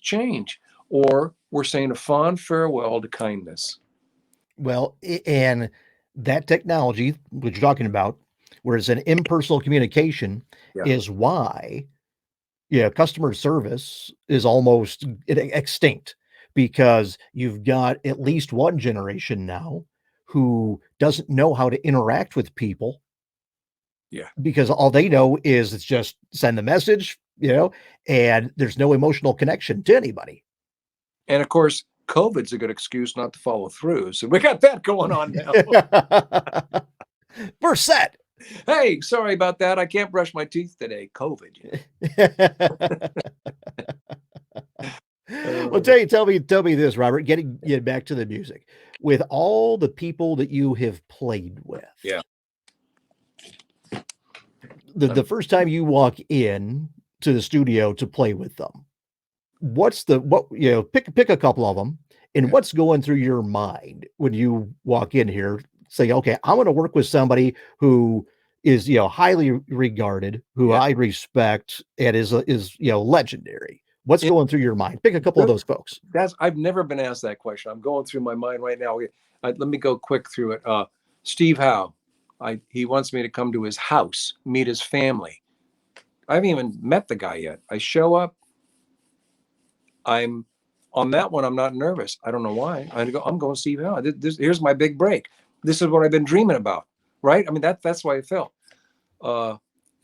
change, or we're saying a fond farewell to kindness. Well, and that technology, which you're talking about, where it's an impersonal communication, Yeah. is why, customer service is almost extinct, because you've got at least one generation now who doesn't know how to interact with people. Yeah. Because all they know is it's just send the message, and there's no emotional connection to anybody. And of course, COVID's a good excuse not to follow through. So we got that going on now. We're set. Hey, sorry about that. I can't brush my teeth today. COVID. Well, tell me this, Robert, getting back to the music, with all the people that you have played with. Yeah. The first time you walk in to the studio to play with them, pick a couple of them, and what's going through your mind when you walk in here, say, okay, I want to work with somebody who is, highly regarded, who I respect, and is legendary. What's going through your mind? Pick a couple of those folks. I've never been asked that question. I'm going through my mind right now. Let me go quick through it. Steve Howe. He wants me to come to his house, meet his family. I haven't even met the guy yet. I show up. I'm on that one. I'm not nervous. I don't know why. I'm going Steve Howe. Here's my big break. This is what I've been dreaming about. Right? I mean, that's why I felt.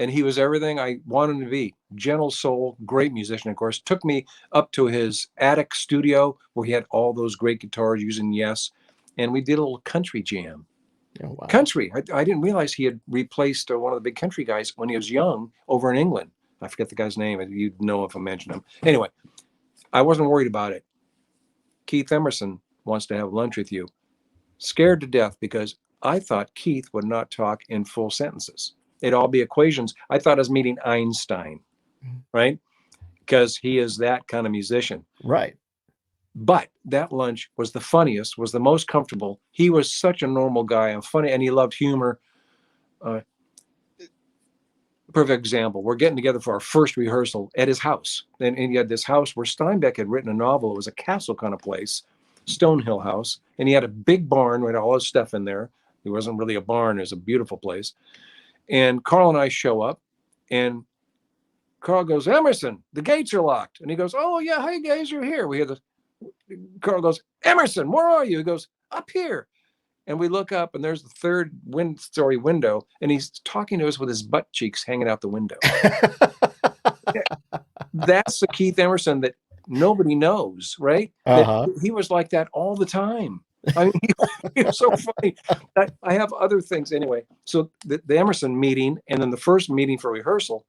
And he was everything I wanted him to be. Gentle soul, great musician, of course. Took me up to his attic studio where he had all those great guitars using Yes. And we did a little country jam. Oh, wow. Country. I didn't realize he had replaced one of the big country guys when he was young over in England. I forget the guy's name. You'd know if I mentioned him. Anyway, I wasn't worried about it. Keith Emerson wants to have lunch with you. Scared to death because I thought Keith would not talk in full sentences. It'd all be equations. I thought I was meeting Einstein, right? Because he is that kind of musician. Right. But that lunch was the funniest, was the most comfortable. He was such a normal guy and funny, and he loved humor. Perfect example. We're getting together for our first rehearsal at his house. And he had this house where Steinbeck had written a novel. It was a castle kind of place, Stonehill House. And he had a big barn with all his stuff in there. It wasn't really a barn. It was a beautiful place. And Carl and I show up, and Carl goes, Emerson, the gates are locked. And he goes, oh, yeah, hi, guys, you're here. We hear Carl goes, Emerson, where are you? He goes, up here. And we look up, and there's the third story window, and he's talking to us with his butt cheeks hanging out the window. That's the Keith Emerson that nobody knows, right? He was like that all the time. I mean, he was so funny. I have other things anyway. So the Emerson meeting, and then the first meeting for rehearsal,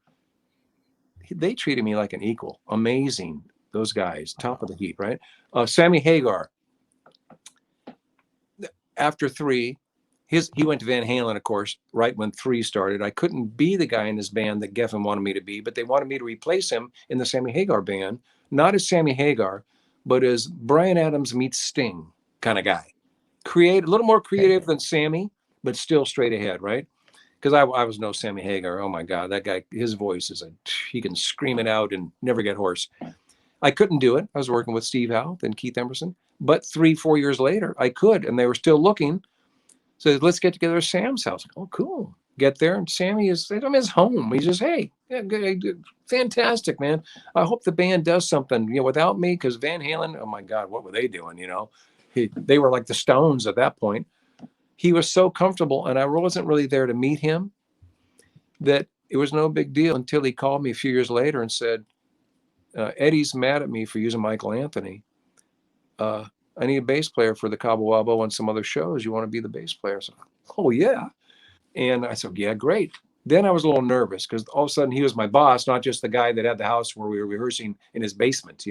they treated me like an equal. Amazing. Those guys, top of the heap, right? Sammy Hagar. After 3, he went to Van Halen, of course, right when 3 started. I couldn't be the guy in this band that Geffen wanted me to be, but they wanted me to replace him in the Sammy Hagar band, not as Sammy Hagar, but as Bryan Adams meets Sting kind of guy. A little more creative than Sammy, but still straight ahead, right? Because I was no Sammy Hagar. Oh my God, that guy, his voice he can scream it out and never get hoarse. I couldn't do it. I was working with Steve Howe, then Keith Emerson. But 3-4 years later, I could, and they were still looking. So let's get together at Sam's house. Oh, cool. Get there, and Sammy is at his home. He's just, hey, fantastic, man. I hope the band does something, without me, because Van Halen, oh my God, what were they doing? They were like the Stones at that point. He was so comfortable, and I wasn't really there to meet him, that it was no big deal until he called me a few years later and said, Eddie's mad at me for using Michael Anthony. I need a bass player for the Cabo Wabo and some other shows. You want to be the bass player? So, oh, yeah. And I said, yeah, great. Then I was a little nervous because all of a sudden he was my boss, not just the guy that had the house where we were rehearsing in his basement,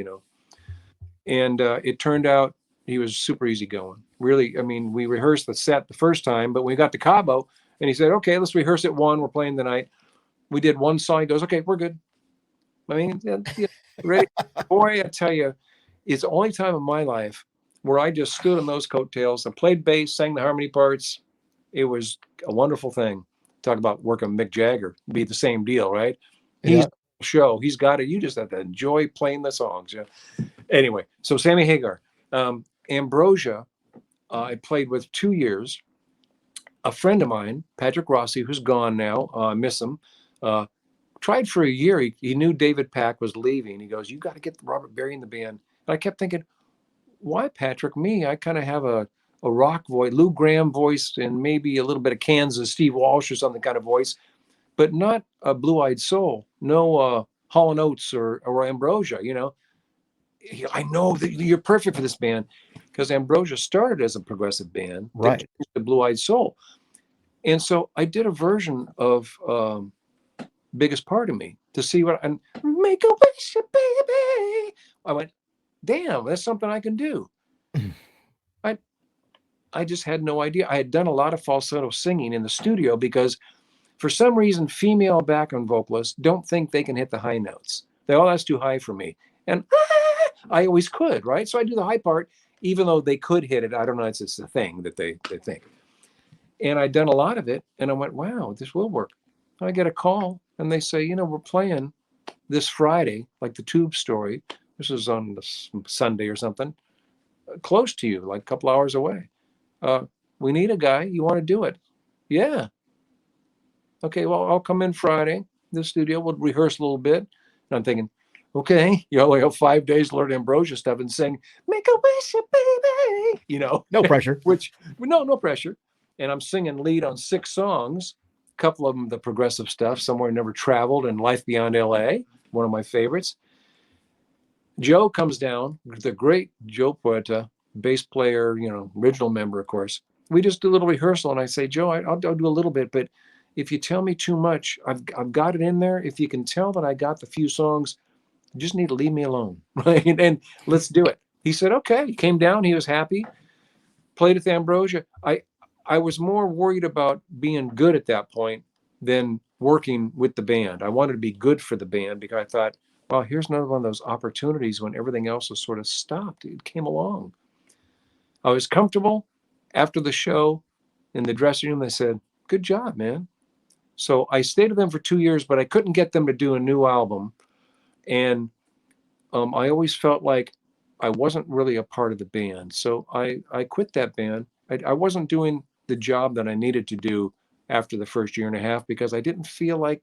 And it turned out he was super easygoing. Really, I mean, we rehearsed the set the first time, but we got to Cabo and he said, okay, let's rehearse at 1. We're playing the night. We did one song. He goes, okay, we're good. I mean, ready? Boy, I tell you, it's the only time in my life where I just stood on those coattails and played bass, sang the harmony parts. It was a wonderful thing. Talk about working Mick Jagger, be the same deal, right? He's show. He's got it. You just have to enjoy playing the songs. Yeah. Anyway, so Sammy Hagar, Ambrosia, I played with 2 years. A friend of mine, Patrick Rossi, who's gone now, I miss him, tried for a year. He knew David Pack was leaving. He goes, "You got to get Robert Berry in the band." And I kept thinking, why Patrick? Me? I kind of have a rock voice, Lou Gramm voice, and maybe a little bit of Kansas, Steve Walsh or something kind of voice, but not a Blue-Eyed Soul. No Hall & Oates or Ambrosia, you know. I know that you're perfect for this band, because Ambrosia started as a progressive band, right? The Blue-Eyed Soul. And so I did a version of Biggest Part of Me to see what, and make a wish, baby. I went, damn, that's something I can do. I just had no idea. I had done a lot of falsetto singing in the studio because for some reason, female background vocalists don't think they can hit the high notes. They, oh, that's too high for me. And I always could, right? So I do the high part, even though they could hit it. I don't know, it's just a thing that they think. And I'd done a lot of it, and I went, wow, this will work. I get a call, and they say, you know, we're playing this Friday, like the Tube Story. This is on Sunday or something, close to you, like a couple hours away. We need a guy. You want to do it? Yeah. Okay, well, I'll come in Friday, the studio. We'll rehearse a little bit. And I'm thinking, okay, you only have 5 days to learn Ambrosia stuff and sing, make a wish, baby. You know, no pressure. No pressure. And I'm singing lead on 6 songs, a couple of them the progressive stuff, Somewhere Never Traveled and Life Beyond L.A., one of my favorites. Joe comes down, the great Joe Poeta, bass player, you know, original member, of course. We just do a little rehearsal, and I say, Joe, I'll do a little bit, but if you tell me too much, I've got it in there. If you can tell that I got the few songs, you just need to leave me alone, right? And let's do it. He said, okay. He came down. He was happy. Played with Ambrosia. I was more worried about being good at that point than working with the band. I wanted to be good for the band because I thought, well, here's another one of those opportunities when everything else was sort of stopped. It came along. I was comfortable. After the show in the dressing room, they said, good job, man. So I stayed with them for 2 years, but I couldn't get them to do a new album. And I always felt like I wasn't really a part of the band. So I quit that band. I wasn't doing the job that I needed to do after the first year and a half because I didn't feel like,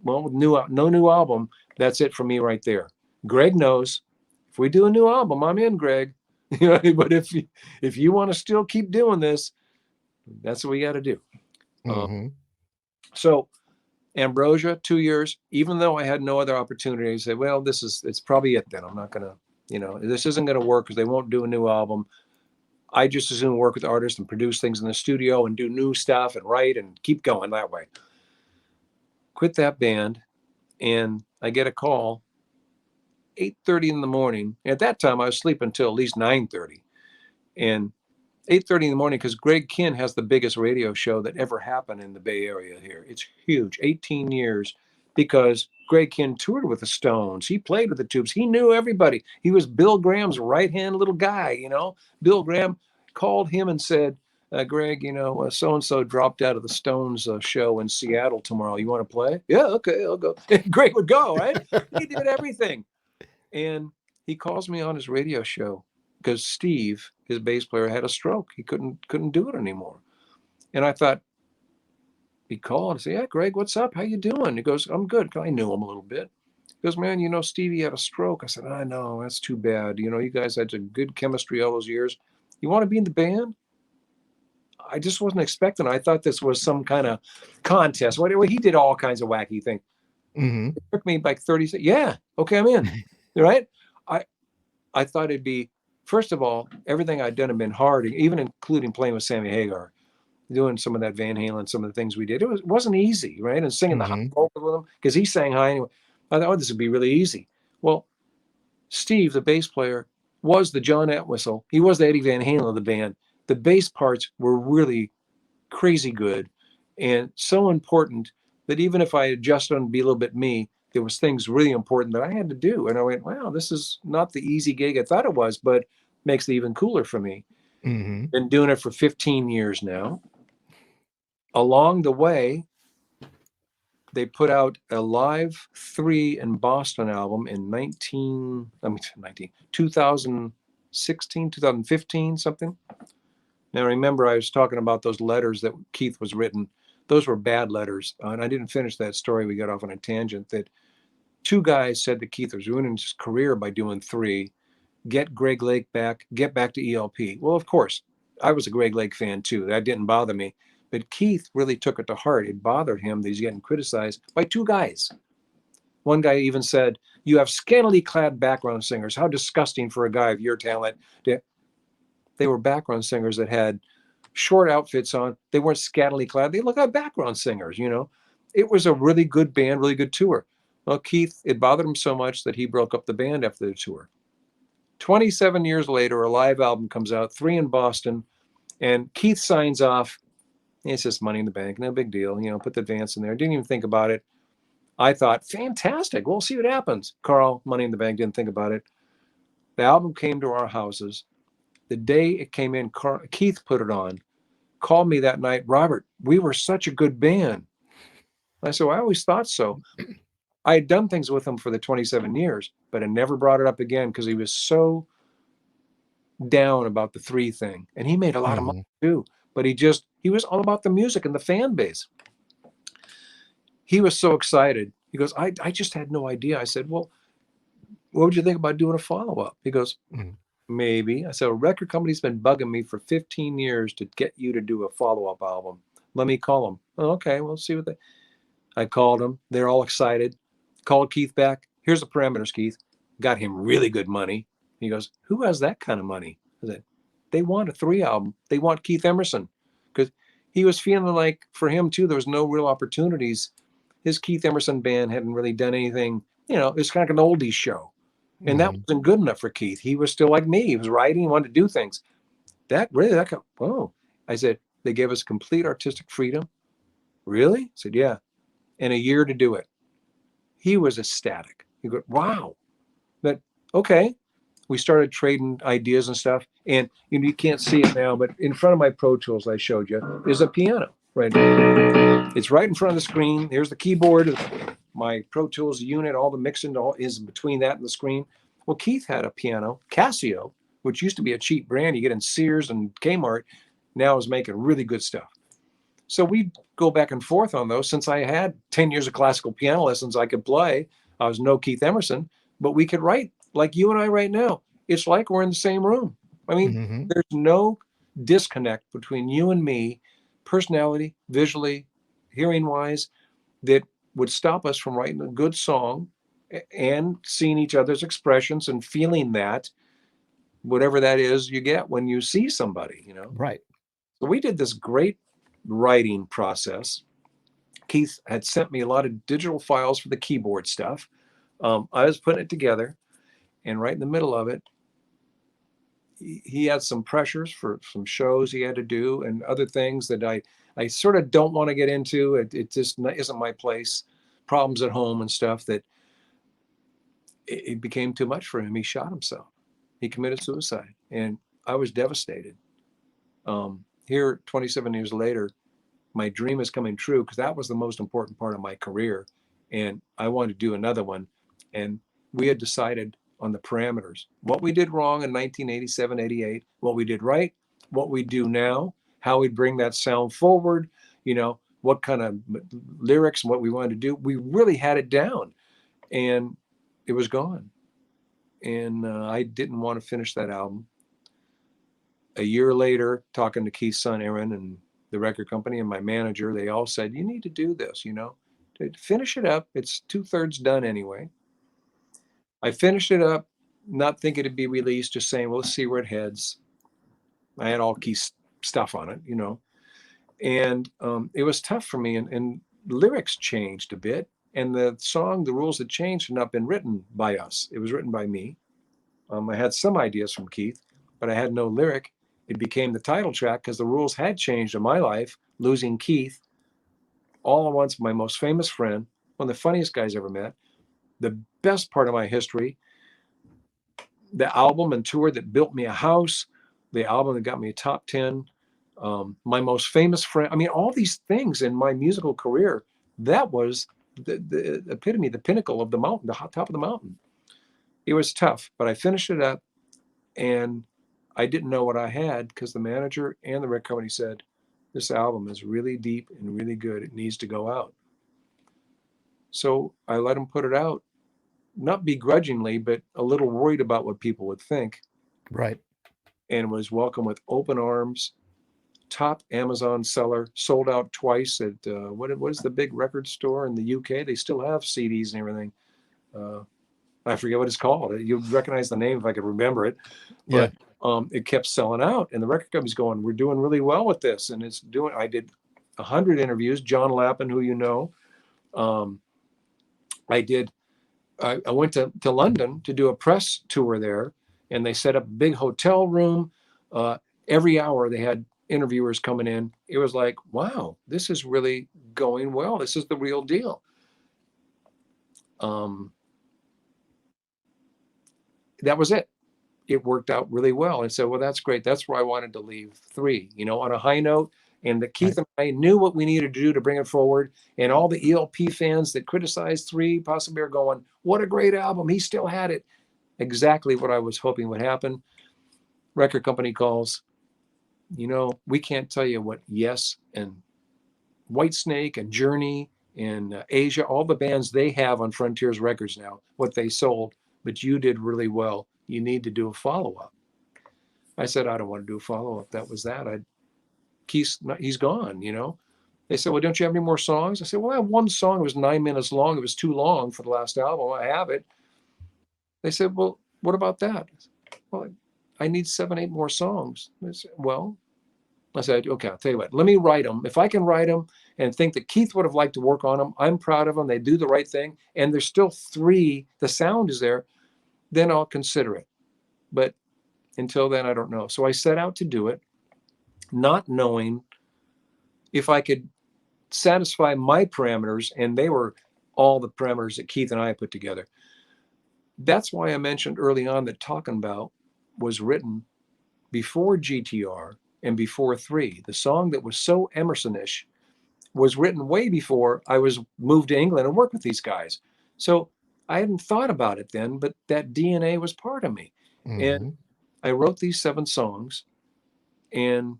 well, with no new album, that's it for me right there. Greg knows if we do a new album, I'm in, Greg. But if you want to still keep doing this, that's what we got to do. Mm-hmm. So Ambrosia, 2 years, even though I had no other opportunity, I said, well, it's probably it then. I'm not going to, this isn't going to work because they won't do a new album. I just as soon work with artists and produce things in the studio and do new stuff and write and keep going that way. Quit that band, and I get a call 8:30 in the morning. At that time, I was sleeping until at least 9:30. And 8:30 in the morning, because Greg Kihn has the biggest radio show that ever happened in the Bay Area here. It's huge, 18 years, because Greg Kihn toured with the Stones. He played with the Tubes. He knew everybody. He was Bill Graham's right-hand little guy, Bill Graham called him and said, Greg, so-and-so dropped out of the Stones show in Seattle tomorrow. You want to play? Yeah, okay, I'll go. Greg would go, right? He did everything. And he calls me on his radio show because Steve, his bass player, had a stroke. He couldn't do it anymore. And I thought, he called and said, yeah, Greg, what's up? How you doing? He goes, I'm good. I knew him a little bit. He goes, man, Stevie had a stroke. I said, I know, that's too bad. You guys had some good chemistry all those years. You want to be in the band? I just wasn't expecting it. I thought this was some kind of contest. He did all kinds of wacky things. Mm-hmm. It took me like 30 seconds. Yeah, okay, I'm in. Right? I thought it'd be, first of all, everything I'd done had been hard, even including playing with Sammy Hagar, doing some of that Van Halen, some of the things we did. It wasn't easy, right? And singing the high vocals with him, because he sang high anyway. I thought, this would be really easy. Well, Steve, the bass player, was the John Entwistle. He was the Eddie Van Halen of the band. The bass parts were really crazy good and so important that even if I adjusted and be a little bit me, there was things really important that I had to do. And I went, wow, this is not the easy gig I thought it was, but makes it even cooler for me. Mm-hmm. Been doing it for 15 years now. Along the way, they put out a Live 3 in Boston album in 2016, 2015, something. Now, remember, I was talking about those letters that Keith was written. Those were bad letters. And I didn't finish that story. We got off on a tangent that two guys said that Keith was ruining his career by doing 3. Get Greg Lake back, get back to ELP. Well, of course, I was a Greg Lake fan too. That didn't bother me. But Keith really took it to heart. It bothered him that he's getting criticized by two guys. One guy even said, "You have scantily clad background singers. How disgusting for a guy of your talent." They were background singers that had short outfits on. They weren't scantily clad. They looked like background singers, you know. It was a really good band, really good tour. Well, Keith, it bothered him so much that he broke up the band after the tour. 27 years later, a live album comes out, 3 in Boston, and Keith signs off. It's just Money in the Bank, no big deal. You know, put the advance in there. Didn't even think about it. I thought, fantastic. We'll see what happens. Carl, Money in the Bank, didn't think about it. The album came to our houses. The day it came in, Keith put it on, called me that night. "Robert, we were such a good band." I said, "Well, I always thought so." I had done things with him for the 27 years, but I never brought it up again because he was so down about the 3 thing. And he made a lot of money too. But he was all about the music and the fan base. He was so excited. He goes, I just had no idea. I said, "Well, what would you think about doing a follow-up?" He goes, "Maybe." I said, "A record company's been bugging me for 15 years to get you to do a follow-up album. Let me call them." "Oh, okay, we'll see what they." I called them. They're all excited. Called Keith back. "Here's the parameters, Keith." Got him really good money. He goes, "Who has that kind of money?" I said, "They want a 3 album. They want Keith Emerson." Because he was feeling like for him too, there was no real opportunities. His Keith Emerson band hadn't really done anything. You know, it's kind of an oldies show. And that wasn't good enough for Keith. He was still like me. He was writing, he wanted to do things. I said, "They gave us complete artistic freedom." "Really?" I said, "Yeah. And a year to do it." He was ecstatic. He goes, "Wow." But okay. We started trading ideas and stuff. And you can't see it now, but in front of my Pro Tools I showed you is a piano. Right. It's right in front of the screen. Here's the keyboard. My Pro Tools unit, all the mixing is between that and the screen. Well, Keith had a piano, Casio, which used to be a cheap brand you get in Sears and Kmart, now is making really good stuff. So we go back and forth on those. Since I had 10 years of classical piano lessons, I could play. I was no Keith Emerson, but we could write like you and I right now. It's like we're in the same room. I mean, there's no disconnect between you and me, personality, visually, hearing-wise, that would stop us from writing a good song and seeing each other's expressions and feeling that, whatever that is you get when you see somebody, you know? Right. So we did this great writing process. Keith had sent me a lot of digital files for the keyboard stuff. I was putting it together, and right in the middle of it, he had some pressures for some shows he had to do and other things that I sort of don't want to get into. It just isn't my place. Problems at home and stuff that it became too much for him. He shot himself. He committed suicide, and I was devastated. Here, 27 years later, my dream is coming true because that was the most important part of my career, and I wanted to do another one. And we had decided on the parameters, what we did wrong in 1987, 88, what we did right, what we do now, how we bring that sound forward, you know, what kind of lyrics and what we wanted to do. We really had it down, and it was gone. And I didn't want to finish that album. A year later, talking to Keith's son, Aaron, and the record company and my manager, they all said, "You need to do this, you know, to finish it up. It's 2/3 done anyway." I finished it up, not thinking it'd be released, just saying, well, let's see where it heads. I had all Keith's stuff on it, you know, and it was tough for me. And lyrics changed a bit. And the song, the rules had changed, had not been written by us. It was written by me. I had some ideas from Keith, but I had no lyric. It became the title track because the rules had changed in my life, losing Keith all at once, my most famous friend, one of the funniest guys I ever met, the best part of my history, the album and tour that built me a house, the album that got me a top 10, my most famous friend. I mean, all these things in my musical career, that was the epitome, the pinnacle of the mountain, the top of the mountain. It was tough, but I finished it up, and I didn't know what I had because the manager and the record company said, this album is really deep and really good. It needs to go out. So I let them put it out, not begrudgingly, but a little worried about what people would think. Right. And was welcomed with open arms. Top Amazon seller, sold out twice at what is the big record store in the UK? They still have CDs and everything. I forget what it's called. You'd recognize the name if I could remember it. But it kept selling out, and the record company's going, we're doing really well with this, and it's doing. I did 100 interviews. John Lappin, who you know, I went to London to do a press tour there, and they set up a big hotel room. Every hour they had interviewers coming in. It was like, wow, this is really going well. This is the real deal. That was it. It worked out really well. And so, well, that's great. That's where I wanted to leave 3, on a high note. And that Keith and I knew what we needed to do to bring it forward. And all the ELP fans that criticized 3 possibly are going, what a great album. He still had it. Exactly what I was hoping would happen. Record company calls. We can't tell you what Yes and Whitesnake and Journey and Asia, all the bands they have on Frontiers Records now, what they sold, but you did really well. You need to do a follow-up. I said, I don't want to do a follow-up. That was that. He's gone, They said, well, don't you have any more songs? I said, well, I have one song. It was 9 minutes long. It was too long for the last album. I have it. They said, well, what about that? Well, I need 7, 8 more songs. I said, well, I said, okay, I'll tell you what, let me write them. If I can write them and think that Keith would have liked to work on them, I'm proud of them. They do the right thing. And there's still 3, the sound is there, then I'll consider it. But until then, I don't know. So I set out to do it, not knowing if I could satisfy my parameters, and they were all the parameters that Keith and I put together. That's why I mentioned early on that Talking About was written before GTR and before 3. The song that was so Emerson-ish was written way before I was moved to England and worked with these guys. So I hadn't thought about it then, but that DNA was part of me. Mm-hmm. And I wrote these 7 songs, and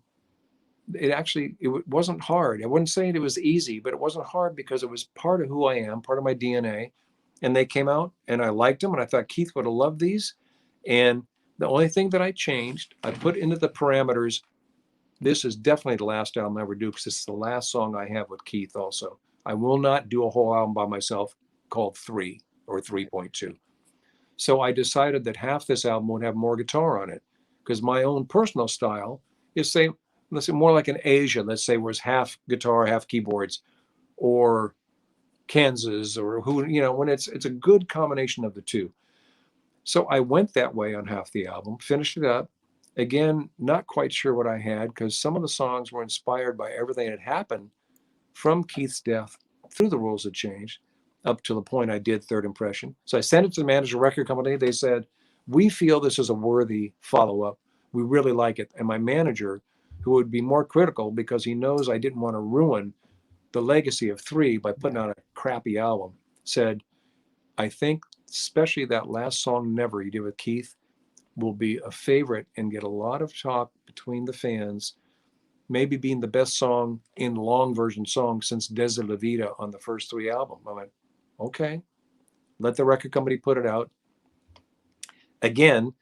it wasn't hard. I wouldn't say it was easy, but it wasn't hard because it was part of who I am, part of my DNA. And they came out, and I liked them, and I thought Keith would have loved these. And the only thing that I changed, I put into the parameters, this is definitely the last album I ever do because this is the last song I have with Keith also. I will not do a whole album by myself called 3 or 3.2. So I decided that half this album would have more guitar on it because my own personal style is, let's say more like an Asia, let's say, where it's half guitar, half keyboards, or Kansas, or when it's a good combination of the two. So I went that way on half the album, finished it up. Again, not quite sure what I had because some of the songs were inspired by everything that had happened from Keith's death through The Rules Had Changed up to the point I did Third Impression. So I sent it to the manager record company. They said, we feel this is a worthy follow-up. We really like it. And my manager, who would be more critical because he knows I didn't want to ruin the legacy of 3 by putting out a crappy album, said, I think especially that last song, Never, you did with Keith, will be a favorite and get a lot of talk between the fans, maybe being the best song in long version song since Desde la Vida on the first 3 albums. I went, okay, let the record company put it out. Again,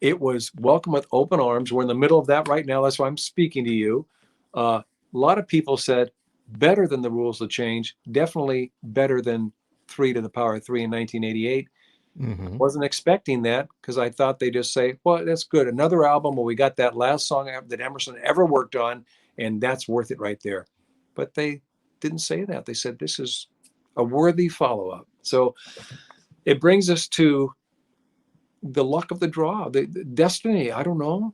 it was welcome with open arms. We're in the middle of that right now. That's why I'm speaking to you. A lot of people said better than The Rules Had Changed, definitely better than 3 to the power of 3 in 1988. Mm-hmm. Wasn't expecting that because I thought they just say, well, that's good. Another album where we got that last song that Emerson ever worked on, and that's worth it right there. But they didn't say that. They said this is a worthy follow-up. So it brings us to the luck of the draw, the destiny. I don't know.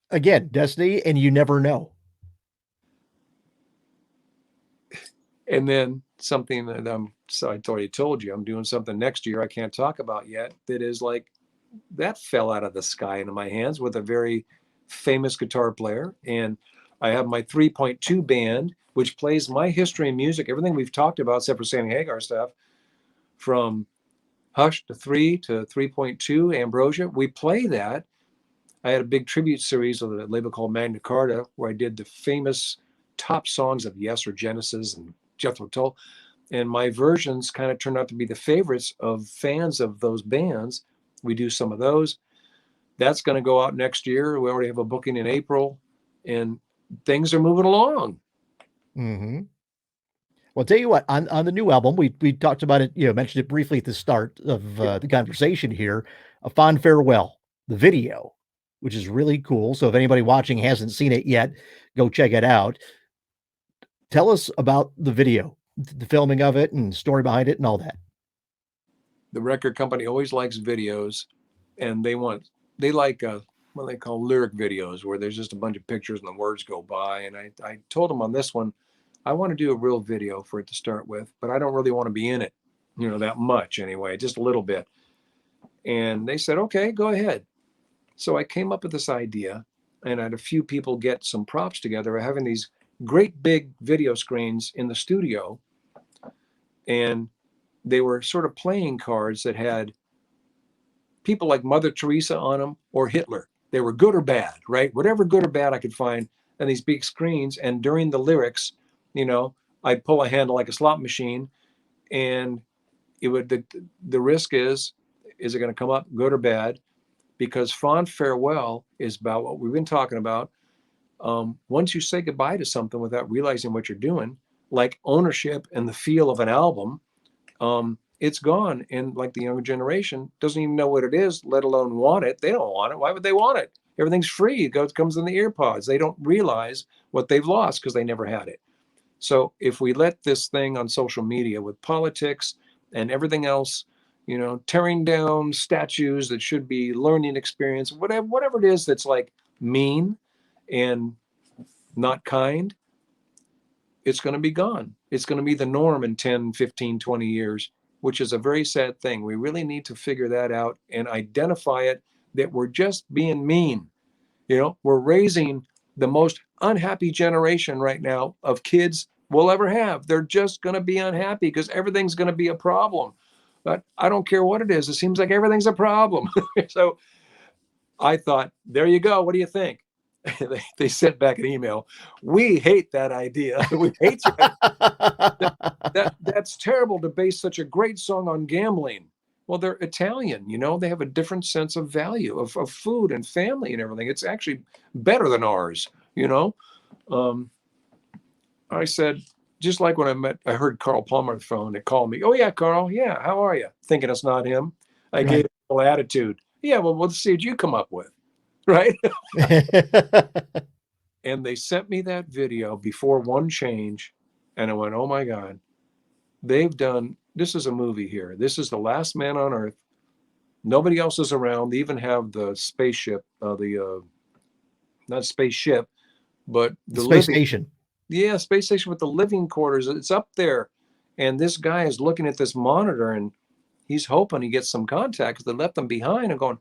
Again, destiny, and you never know. And then something that I already told you, I'm doing something next year I can't talk about yet that is like, that fell out of the sky into my hands with a very famous guitar player. And I have my 3.2 band, which plays my history in music, everything we've talked about, except for Sammy Hagar stuff, from Hush to 3 to 3.2, Ambrosia. We play that. I had a big tribute series with a label called Magna Carta, where I did the famous top songs of Yes or Genesis and Jethro Tull. And my versions kind of turned out to be the favorites of fans of those bands. We do some of those. That's going to go out next year. We already have a booking in April, and things are moving along. Mm-hmm. Well, I'll tell you what, on the new album, we talked about it, mentioned it briefly at the start of the conversation here, A Fond Farewell, the video, which is really cool. So if anybody watching hasn't seen it yet, go check it out. Tell us about the video, the filming of it and story behind it and all that. The record company always likes videos, and they like what they call lyric videos, where there's just a bunch of pictures and the words go by. And I told them on this one, I want to do a real video for it to start with, but I don't really want to be in it, that much anyway, just a little bit. And they said, okay, go ahead. So I came up with this idea, and I had a few people get some props together, having these great big video screens in the studio. And they were sort of playing cards that had people like Mother Teresa on them or Hitler. They were good or bad, right? Whatever good or bad I could find on these big screens. And during the lyrics, I'd pull a handle like a slot machine, and it would, the risk is it going to come up good or bad? Because Fond Farewell is about what we've been talking about. Once you say goodbye to something without realizing what you're doing, like ownership and the feel of an album, it's gone. And like the younger generation doesn't even know what it is, let alone want it. They don't want it. Why would they want it? Everything's free. It comes in the ear pods. They don't realize what they've lost because they never had it. So if we let this thing on social media with politics and everything else, tearing down statues that should be learning experience, whatever it is that's like mean and not kind, it's going to be gone. It's going to be the norm in 10, 15, 20 years, which is a very sad thing. We really need to figure that out and identify it, that we're just being mean. We're raising the most unhappy generation right now of kids we'll ever have. They're just going to be unhappy because everything's going to be a problem. But I don't care what it is. It seems like everything's a problem. So I thought, there you go. What do you think? They sent back an email. We hate that idea. We hate you. That's terrible to base such a great song on gambling. Well, they're Italian, they have a different sense of value of food and family and everything. It's actually better than ours, I said, just like when I heard Carl Palmer on the phone, they called me. Oh yeah, Carl. Yeah. How are you? Thinking it's not him. I gave him a little attitude. Yeah. Well, let's see what you come up with. Right. And they sent me that video before one change. And I went, oh my God, this is a movie here. This is the last man on earth. Nobody else is around. They even have the spaceship, not spaceship, but the space station. Yeah, space station with the living quarters. It's up there. And this guy is looking at this monitor, and he's hoping he gets some contact because they left them behind, and going,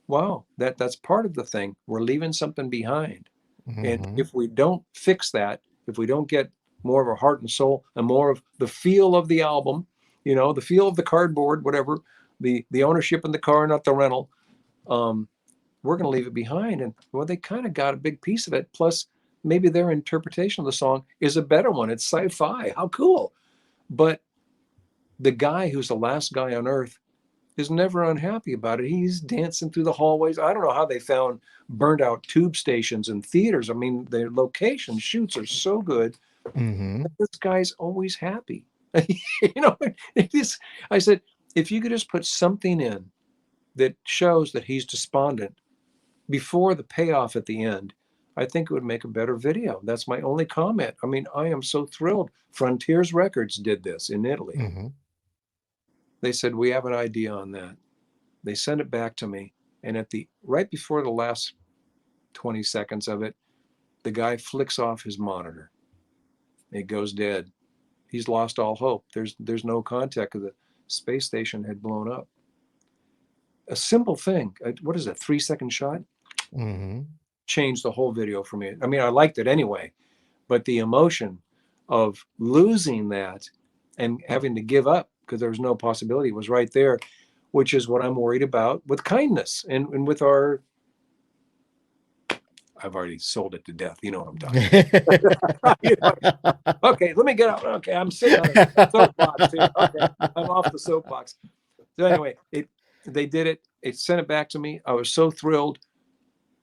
wow, that's part of the thing. We're leaving something behind. Mm-hmm. And if we don't fix that, if we don't get more of our heart and soul and more of the feel of the album, the feel of the cardboard, whatever, the ownership in the car, not the rental, we're going to leave it behind. And well, they kind of got a big piece of it. Plus, maybe their interpretation of the song is a better one. It's sci-fi. How cool. But the guy who's the last guy on earth is never unhappy about it. He's dancing through the hallways. I don't know how they found burned out tube stations and theaters. I mean, their location shoots are so good. Mm-hmm. This guy's always happy. I said, if you could just put something in that shows that he's despondent before the payoff at the end, I think it would make a better video. That's my only comment. I mean, I am so thrilled. Frontiers Records did this in Italy. Mm-hmm. They said, we have an idea on that. They sent it back to me. And right before the last 20 seconds of it, the guy flicks off his monitor. It goes dead. he's lost all hope. There's no contact because the space station had blown up. A simple thing. What is it? 3-second shot? Mm-hmm. Changed the whole video for me. I mean, I liked it anyway, but the emotion of losing that and having to give up because there was no possibility was right there, which is what I'm worried about with kindness and with our. I've already sold it to death. You know what I'm talking about. You know, okay, let me get out. Okay, I'm sitting on a soapbox here. Okay, I'm off the soapbox. So anyway, they did it. It sent it back to me. I was so thrilled.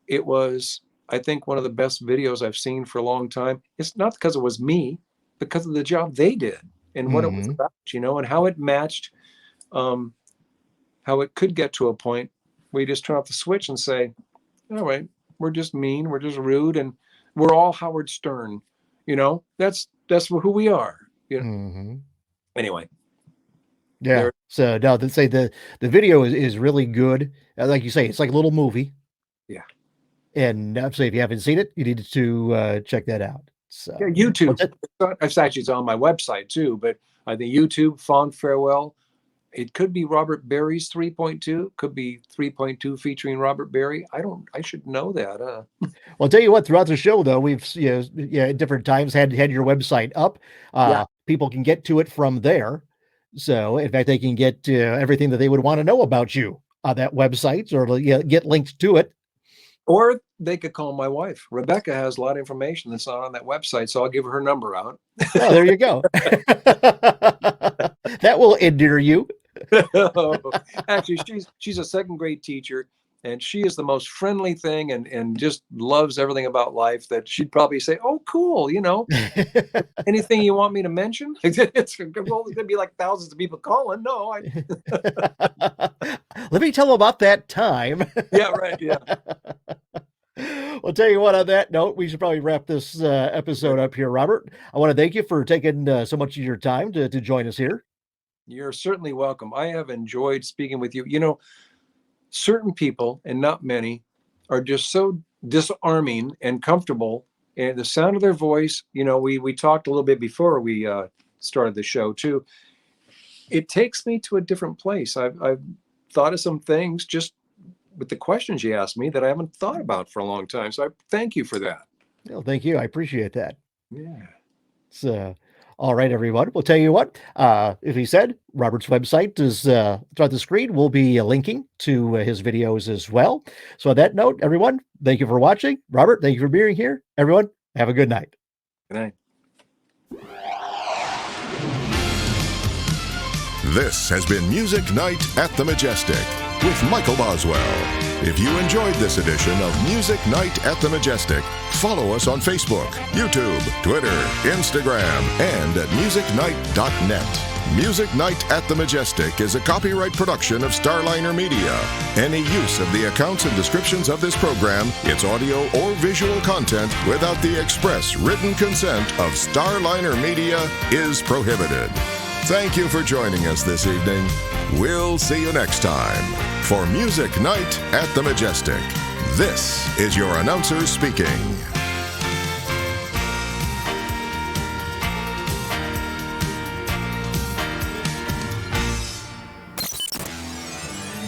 It was, I think, one of the best videos I've seen for a long time. It's not because it was me, because of the job they did and what it was about, you know, and how it matched, how it could get to a point where you just turn off the switch and say, all right, we're just mean, we're just rude, and we're all Howard Stern, you know, that's who we are. You know? Anyway. Yeah. So no, they say the video is really good. Like you say, it's like a little movie. Yeah. And I'm saying if you haven't seen it, you need to check that out. So yeah, YouTube. It's on my website too, but I think YouTube, Fond Farewell. It could be Robert Berry's 3.2, could be 3.2 featuring Robert Berry. I should know that. Well, I'll tell you what, throughout the show though, we've at different times had your website up. People can get to it from there. So in fact, they can get everything that they would want to know about you on that website, or get linked to it. Or they could call my wife. Rebecca has a lot of information that's not on that website, so I'll give her number out. Oh, there you go. That will endear you. Actually, she's a second grade teacher, and she is the most friendly thing and just loves everything about life, that she'd probably say, oh, cool, you know, anything you want me to mention? It's going to be like thousands of people calling. No, let me tell them about that time. Yeah, right. Yeah. Well, tell you what, on that note, we should probably wrap this episode up here, Robert. I want to thank you for taking so much of your time to join us here. You're certainly welcome. I have enjoyed speaking with you. You know, certain people, and not many, are just so disarming and comfortable, and the sound of their voice, you know, we talked a little bit before we started the show too. It takes me to a different place. I've thought of some things just with the questions you asked me that I haven't thought about for a long time. So I thank you for that. Well, thank you. I appreciate that. Yeah. So, all right, everyone. We'll tell you what, if he said, Robert's website is throughout the screen. We'll be linking to his videos as well. So on that note, everyone, thank you for watching. Robert, thank you for being here. Everyone, have a good night. Good night. This has been Music Night at the Majestic with Michael Boswell. If you enjoyed this edition of Music Night at the Majestic, follow us on Facebook, YouTube, Twitter, Instagram, and at musicnight.net. Music Night at the Majestic is a copyright production of Starliner Media. Any use of the accounts and descriptions of this program, its audio or visual content, without the express written consent of Starliner Media is prohibited. Thank you for joining us this evening. We'll see you next time for Music Night at the Majestic. This is your announcer speaking.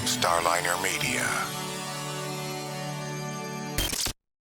Starliner Media.